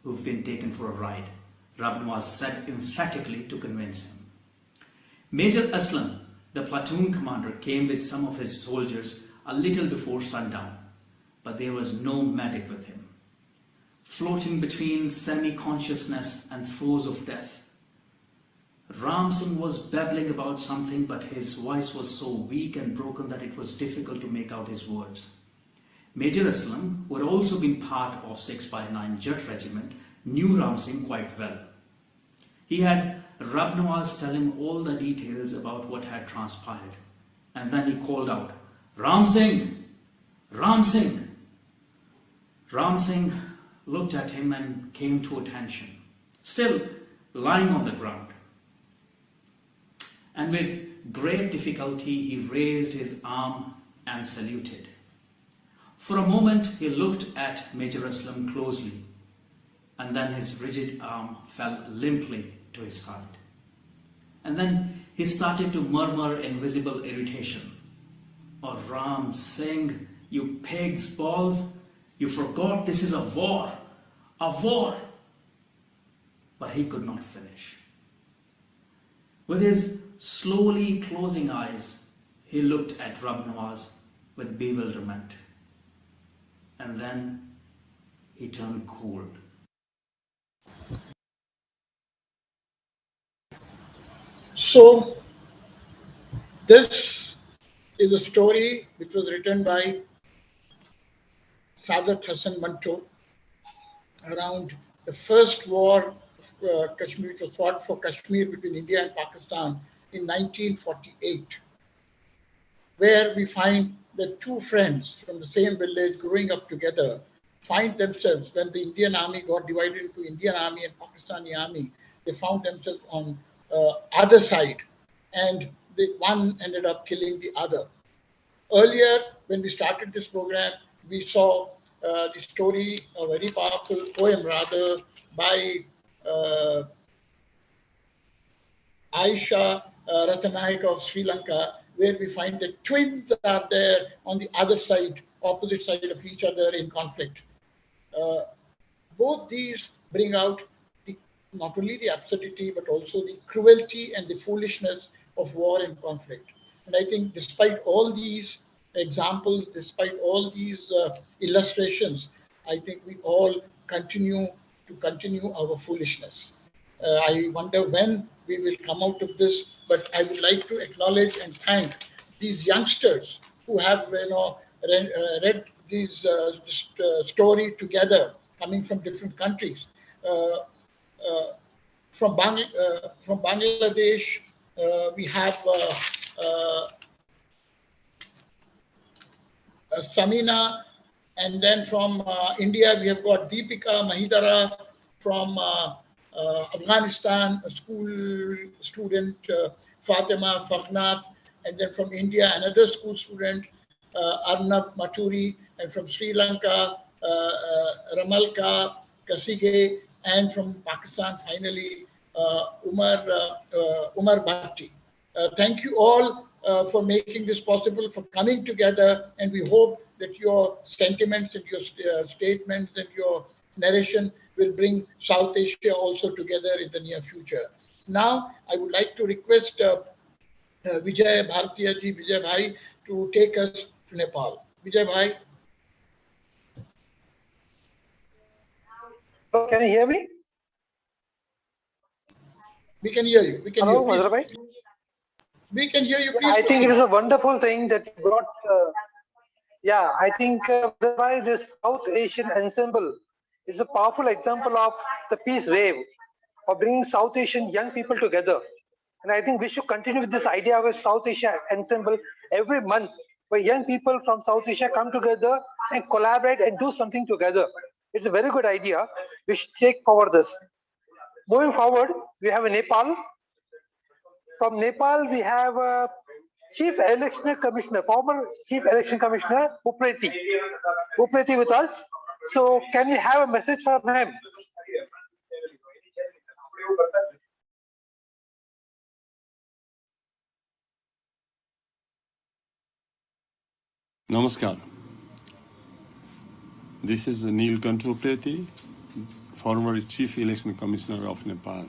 who've been taken for a ride," Rab Nawaz said emphatically to convince him. Major Aslam, the platoon commander, came with some of his soldiers a little before sundown, but there was no medic with him. Floating between semi-consciousness and throes of death, Ram Singh was babbling about something, but his voice was so weak and broken that it was difficult to make out his words. Major Aslam, who had also been part of 6x9 Jet Regiment, knew Ram Singh quite well. He had Rab Nawaz tell him all the details about what had transpired, and then he called out, "Ram Singh! Ram Singh!" Ram Singh looked at him and came to attention, still lying on the ground. And with great difficulty, he raised his arm and saluted. For a moment, he looked at Major Aslam closely, and then his rigid arm fell limply to his side. And then he started to murmur in visible irritation. "Oh, Ram Singh, you pig's balls, you forgot this is a war, a war." But he could not finish. With his slowly closing eyes, he looked at Ram Nawaz with bewilderment. And then he turned cold. So, this is a story which was written by Sadat Hassan Manto around the first war of Kashmir, which was fought for Kashmir between India and Pakistan in 1948, where we find that two friends from the same village growing up together find themselves, when the Indian army got divided into Indian army and Pakistani army, they found themselves on other side, and the one ended up killing the other. Earlier, when we started this program, we saw the story, a very powerful poem rather, by Aisha Ratanaika of Sri Lanka, where we find that twins are there on the other side, opposite side of each other in conflict. Both these bring out not only the absurdity, but also the cruelty and the foolishness of war and conflict. And I think despite all these examples, despite all these illustrations, I think we all continue our foolishness. I wonder when we will come out of this, but I would like to acknowledge and thank these youngsters who have read these story together, coming from different countries. From Bangladesh, we have Samina, and then from India we have got Deepika Mahidara. From Afghanistan, a school student, Fatima Fagnat, and then from India another school student, Arnab Maturi, and from Sri Lanka, Ramalka Kasige, and from Pakistan finally, Umar Bhatti. Thank you all for making this possible, for coming together, and we hope that your sentiments and your statements and your narration will bring South Asia also together in the near future. Now, I would like to request Vijay Bhartiya ji, Vijay Bhai, to take us to Nepal. Vijay Bhai. Oh, can you hear me? We can hear you. We can Hello, hear you. Bhai? We can hear you. Please. I think it is a wonderful thing that you brought. I think why this South Asian ensemble is a powerful example of the peace wave of bringing South Asian young people together. And I think we should continue with this idea of a South Asia ensemble every month, where young people from South Asia come together and collaborate and do something together. It's a very good idea. We should take forward this. Moving forward, we have Nepal. From Nepal, we have Chief Election Commissioner, former Chief Election Commissioner, Upreti. Upreti with us. So can we have a message from him? Namaskar. This is Neelkant Upreti, former Chief Election Commissioner of Nepal.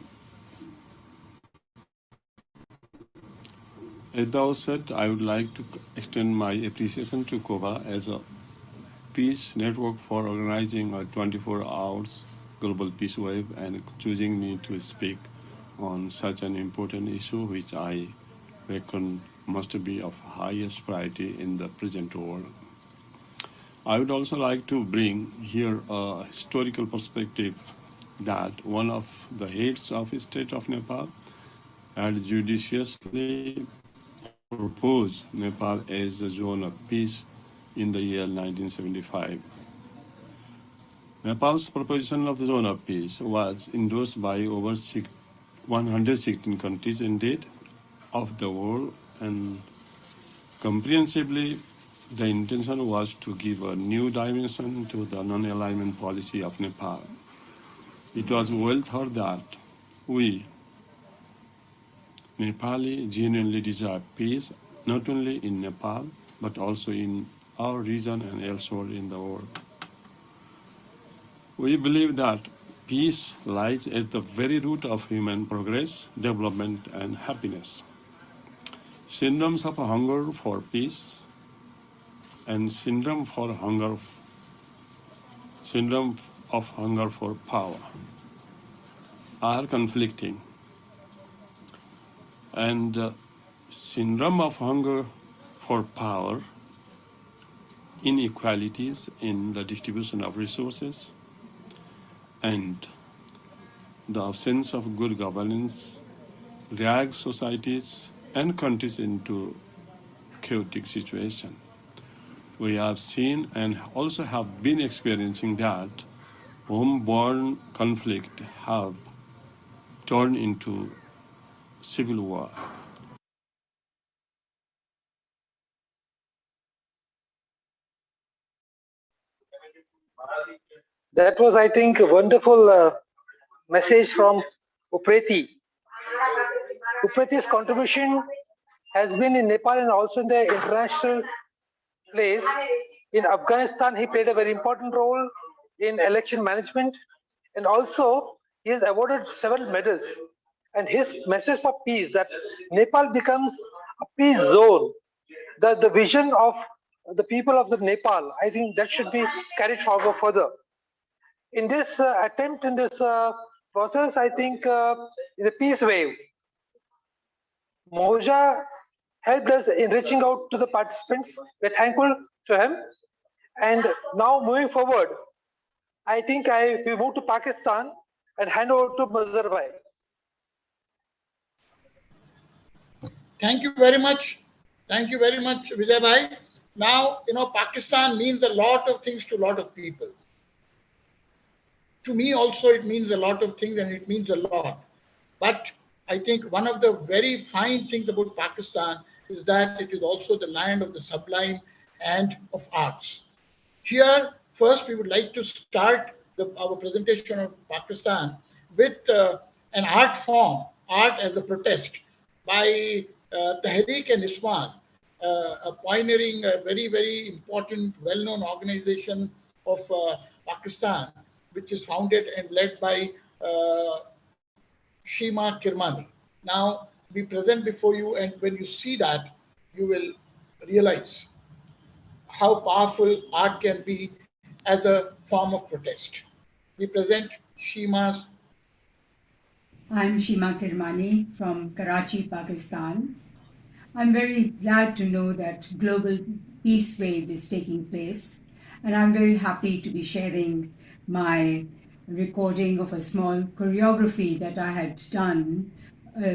At the outset, I would like to extend my appreciation to COVA as a peace network for organizing a 24 hours global peace wave and choosing me to speak on such an important issue, which I reckon must be of highest priority in the present world. I would also like to bring here a historical perspective that one of the heads of the state of Nepal had judiciously proposed Nepal as a zone of peace in the year 1975. Nepal's proposition of the zone of peace was endorsed by over 116 countries, indeed, of the world and comprehensively, the intention was to give a new dimension to the non-alignment policy of Nepal. It was well thought that we, Nepali, genuinely desire peace, not only in Nepal, but also in our region and elsewhere in the world. We believe that peace lies at the very root of human progress, development, and happiness. Syndromes of hunger for peace and syndrome of hunger for power are conflicting. And syndrome of hunger for power, inequalities in the distribution of resources, and the absence of good governance drags societies and countries into chaotic situation. We have seen and also have been experiencing that home-born conflict have turned into civil war. That was, I think, a wonderful message from Upreti. Upreti's contribution has been in Nepal and also in the international place. In Afghanistan, he played a very important role in election management, and also he is awarded several medals. And his message for peace, that Nepal becomes a peace zone, the vision of the people of the Nepal, I think that should be carried forward further. In this attempt, in this process, I think in the peace wave, Moja helped us in reaching out to the participants. We're thankful to him. And now moving forward, I think we move to Pakistan and hand over to Mazhar Bhai. Thank you very much. Thank you very much, Vijay Bhai. Now, Pakistan means a lot of things to a lot of people. To me also, it means a lot of things, and it means a lot. But I think one of the very fine things about Pakistan is that it is also the land of the sublime and of arts. Here, first, we would like to start our presentation of Pakistan with an art form, art as a protest, by Tehreek-e-Niswan, a pioneering, very, very important, well-known organization of Pakistan, which is founded and led by Shima Kirmani. Now, we present before you, and when you see that, you will realize how powerful art can be as a form of protest. We present Shima's. I'm Shima Kirmani from Karachi, Pakistan. I'm very glad to know that Global Peace Wave is taking place, and I'm very happy to be sharing my recording of a small choreography that I had done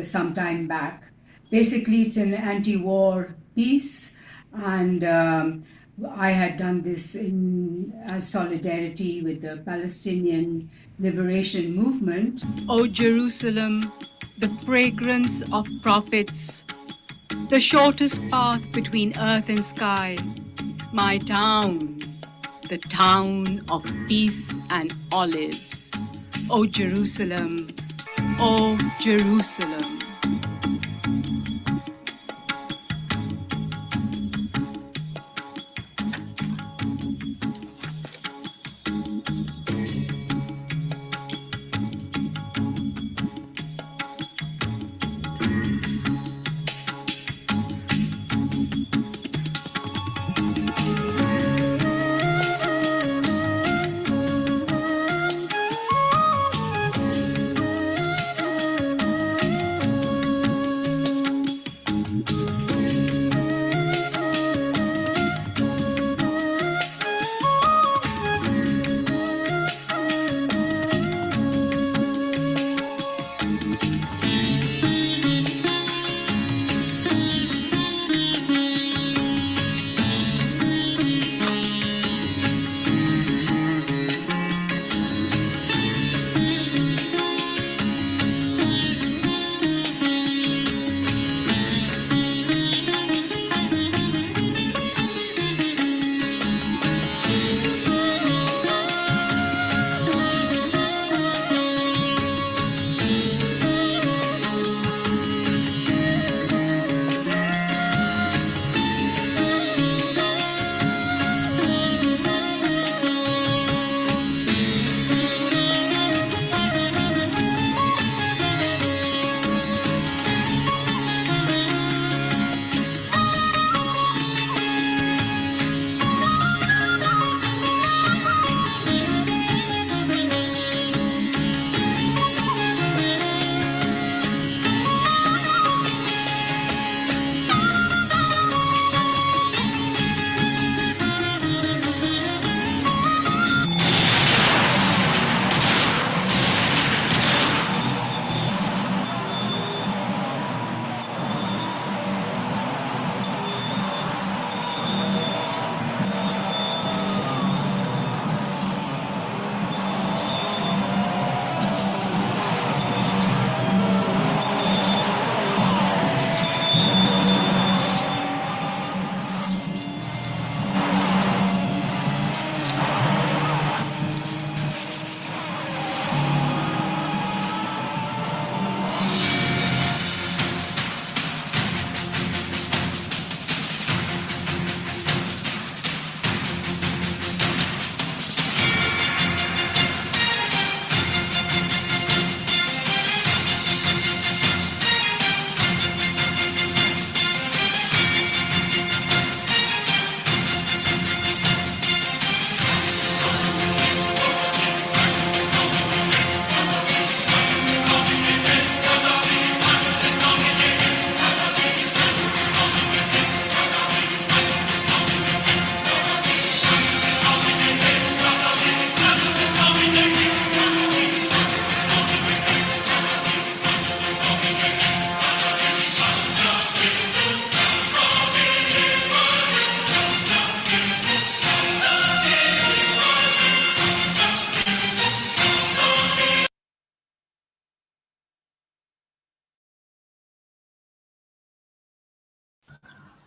some time back. Basically, it's an anti-war piece, and I had done this as solidarity with the Palestinian Liberation Movement. O Jerusalem, the fragrance of prophets, the shortest path between earth and sky, my town, the town of peace and olives. O Jerusalem, O Jerusalem.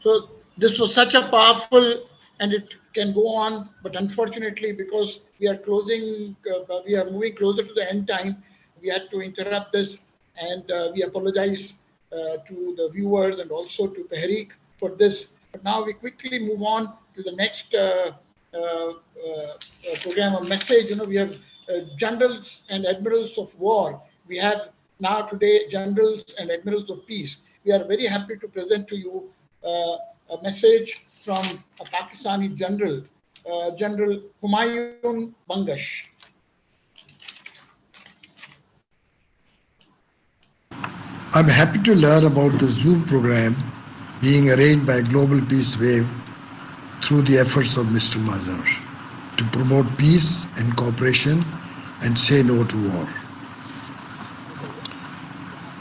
So this was such a powerful, and it can go on, but unfortunately, because we are we are moving closer to the end time, we had to interrupt this, and we apologize to the viewers and also to Tehreek for this. But now we quickly move on to the next program of message. We have generals and admirals of war. We have now today generals and admirals of peace. We are very happy to present to you a message from a Pakistani general, General Humayun Bangash. I'm happy to learn about the Zoom program being arranged by Global Peace Wave through the efforts of Mr. Mazhar to promote peace and cooperation and say no to war.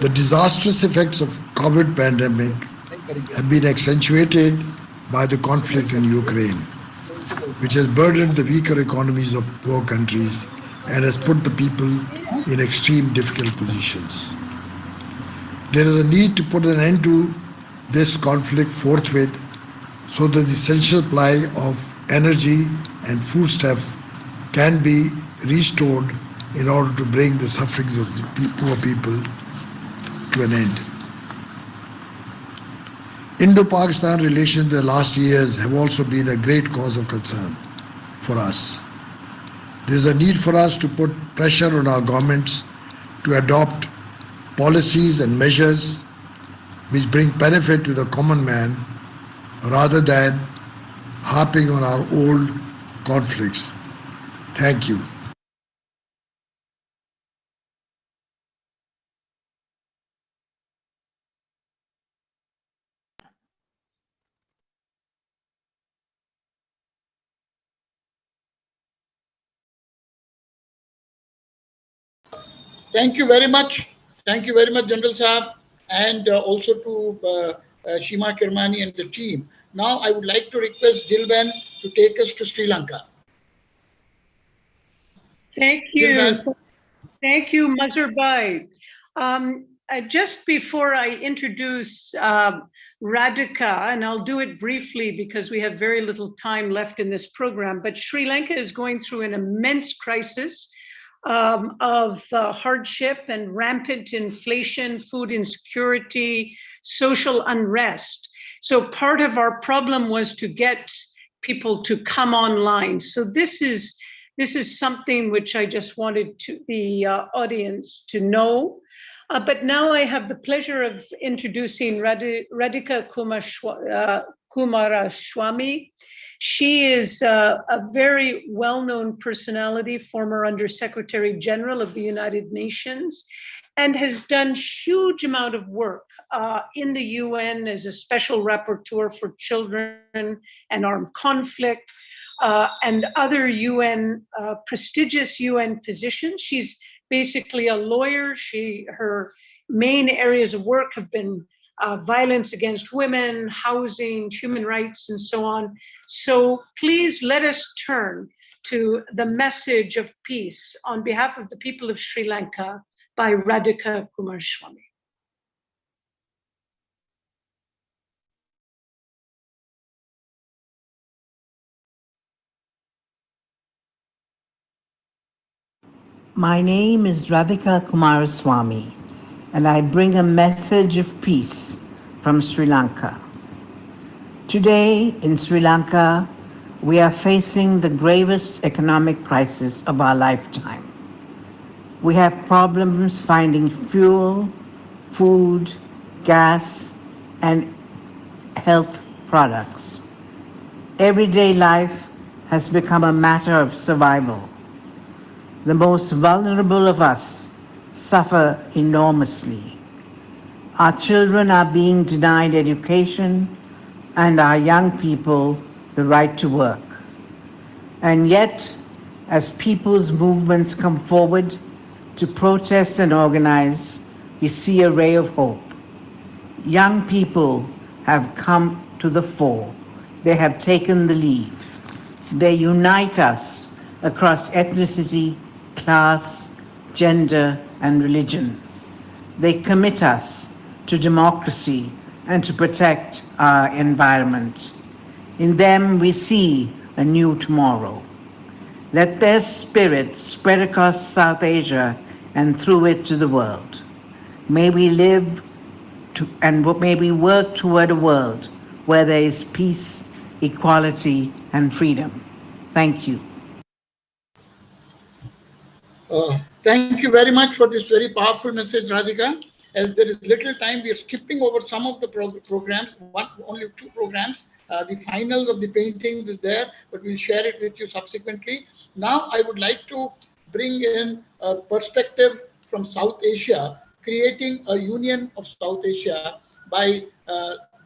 The disastrous effects of COVID pandemic have been accentuated by the conflict in Ukraine, which has burdened the weaker economies of poor countries and has put the people in extreme difficult positions. There is a need to put an end to this conflict forthwith so that the essential supply of energy and foodstuff can be restored in order to bring the sufferings of the poor people to an end. Indo-Pakistan relations in the last years have also been a great cause of concern for us. There is a need for us to put pressure on our governments to adopt policies and measures which bring benefit to the common man rather than harping on our old conflicts. Thank you. Thank you very much. Thank you very much, General Saab, and also to Shima Kirmani and the team. Now I would like to request Jilben to take us to Sri Lanka. Thank you. Thank you, Mazhar Bhai. Just before I introduce Radhika, and I'll do it briefly because we have very little time left in this program, but Sri Lanka is going through an immense crisis of hardship and rampant inflation, food insecurity, social unrest. So part of our problem was to get people to come online. So this is something which I just wanted the audience to know. But now I have the pleasure of introducing Radhika Kumaraswamy. She is a very well-known personality, former Undersecretary General of the United Nations, and has done huge amount of work in the UN as a special rapporteur for children and armed conflict, and other UN, prestigious UN positions. She's basically a lawyer. Her main areas of work have been violence against women, housing, human rights, and so on. So please let us turn to the message of peace on behalf of the people of Sri Lanka by Radhika Kumaraswamy. My name is Radhika Kumaraswamy, and I bring a message of peace from Sri Lanka. Today in Sri Lanka, we are facing the gravest economic crisis of our lifetime. We have problems finding fuel, food, gas, and health products. Everyday life has become a matter of survival. The most vulnerable of us suffer enormously. Our children are being denied education, and our young people the right to work. And yet, as people's movements come forward to protest and organize, we see a ray of hope. Young people have come to the fore. They have taken the lead. They unite us across ethnicity, class, gender, and religion. They commit us to democracy and to protect our environment. In them we see a new tomorrow. Let their spirit spread across South Asia and through it to the world. May we live and may we work toward a world where there is peace, equality, and freedom. Thank you. Thank you very much for this very powerful message, Radhika. As there is little time, we are skipping over some of the programs, only 2 programs. The finals of the paintings is there, but we'll share it with you subsequently. Now, I would like to bring in a perspective from South Asia, creating a union of South Asia by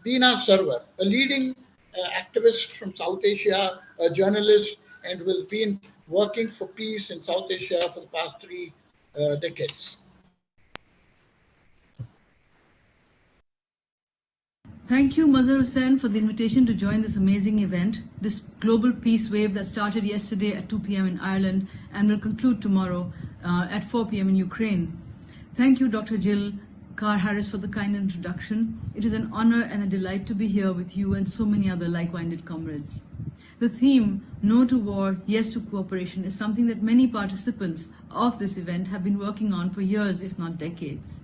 Beena Sarwar, a leading activist from South Asia, a journalist, and who has been working for peace in South Asia for the past 3 decades. Thank you, Mazhar Hussain, for the invitation to join this amazing event, this global peace wave that started yesterday at 2 p.m. in Ireland and will conclude tomorrow at 4 p.m. in Ukraine. Thank you, Dr. Jill Carr-Harris, for the kind introduction. It is an honor and a delight to be here with you and so many other like-minded comrades. The theme, No to War, Yes to Cooperation, is something that many participants of this event have been working on for years, if not decades.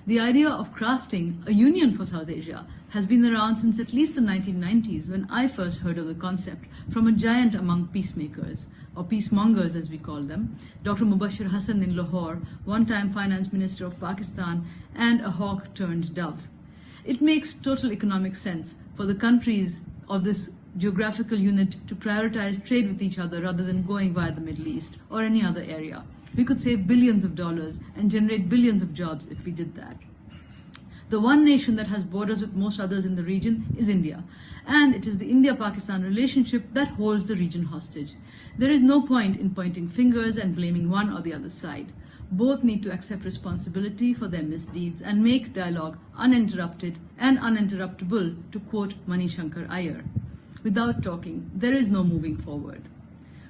The idea of crafting a union for South Asia has been around since at least the 1990s, when I first heard of the concept from a giant among peacemakers, or peacemongers as we call them, Dr. Mubashir Hassan in Lahore, one-time finance minister of Pakistan, and a hawk turned dove. It makes total economic sense for the countries of this geographical unit to prioritize trade with each other rather than going via the Middle East or any other area. We could save billions of dollars and generate billions of jobs if we did that. The one nation that has borders with most others in the region is India, and it is the India-Pakistan relationship that holds the region hostage. There is no point in pointing fingers and blaming one or the other side. Both need to accept responsibility for their misdeeds and make dialogue uninterrupted and uninterruptible, to quote Mani Shankar Iyer. Without talking, there is no moving forward.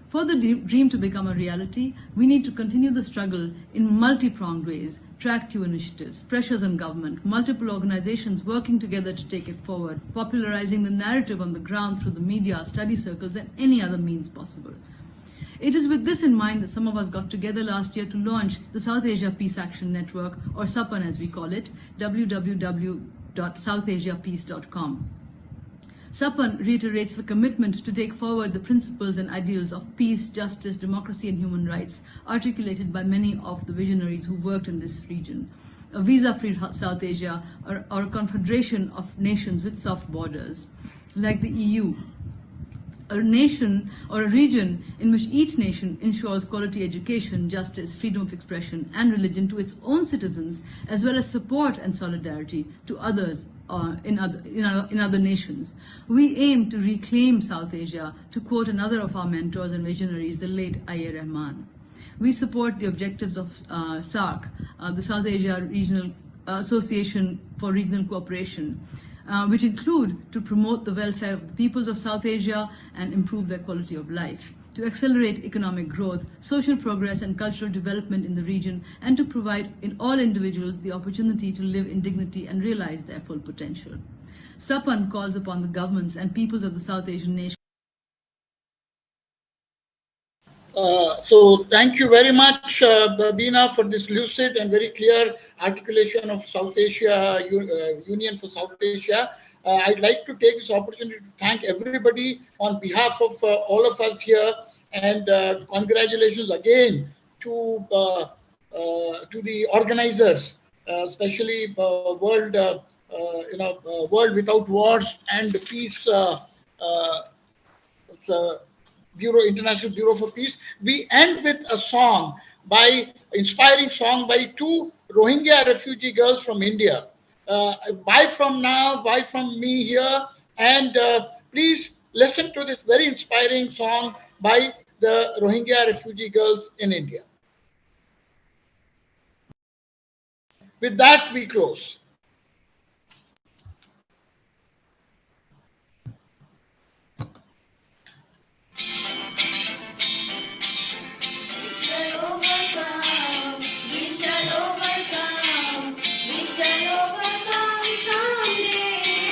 For the dream to become a reality, we need to continue the struggle in multi-pronged ways, track 2 initiatives, pressures on government, multiple organizations working together to take it forward, popularizing the narrative on the ground through the media, study circles, and any other means possible. It is with this in mind that some of us got together last year to launch the South Asia Peace Action Network, or SAPAN as we call it, www.southasiapeace.com. SAPAN reiterates the commitment to take forward the principles and ideals of peace, justice, democracy, and human rights articulated by many of the visionaries who worked in this region. A visa-free South Asia, or a confederation of nations with soft borders, like the EU. A nation or a region in which each nation ensures quality education, justice, freedom of expression, and religion to its own citizens, as well as support and solidarity to others in other nations. We aim to reclaim South Asia, to quote another of our mentors and visionaries, the late Ayer Rahman. We support the objectives of SARC, the South Asia Regional Association for Regional Cooperation, which include to promote the welfare of the peoples of South Asia and improve their quality of life, to accelerate economic growth, social progress, and cultural development in the region, and to provide in all individuals the opportunity to live in dignity and realize their full potential. SAPAN calls upon the governments and peoples of the South Asian nations. So thank you very much, Beena, for this lucid and very clear articulation of South Asia Union for South Asia. I'd like to take this opportunity to thank everybody on behalf of all of us here, and congratulations again to the organizers, especially World Without Wars and Peace. International Bureau for Peace. We end with a song inspiring song by 2 Rohingya refugee girls from India. Bye from now, bye from me here, and please listen to this very inspiring song by the Rohingya refugee girls in India. With that, we close. We shall overcome someday.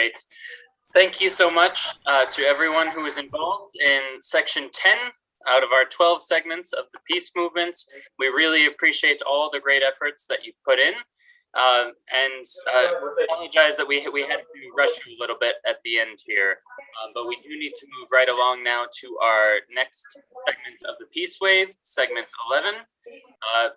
Great. Thank you so much to everyone who is involved in section 10 out of our 12 segments of the peace movement. We really appreciate all the great efforts that you put in. And apologize that we had to rush you a little bit at the end here, but we do need to move right along now to our next segment of the Peace Wave, segment 11.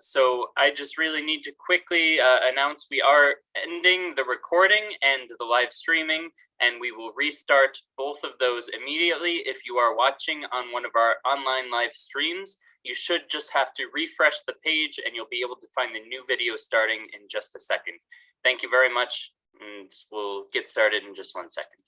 So I just really need to quickly announce we are ending the recording and the live streaming, and we will restart both of those immediately. If you are watching on one of our online live streams, you should just have to refresh the page and you'll be able to find the new video starting in just a second. Thank you very much, and we'll get started in just 1 second.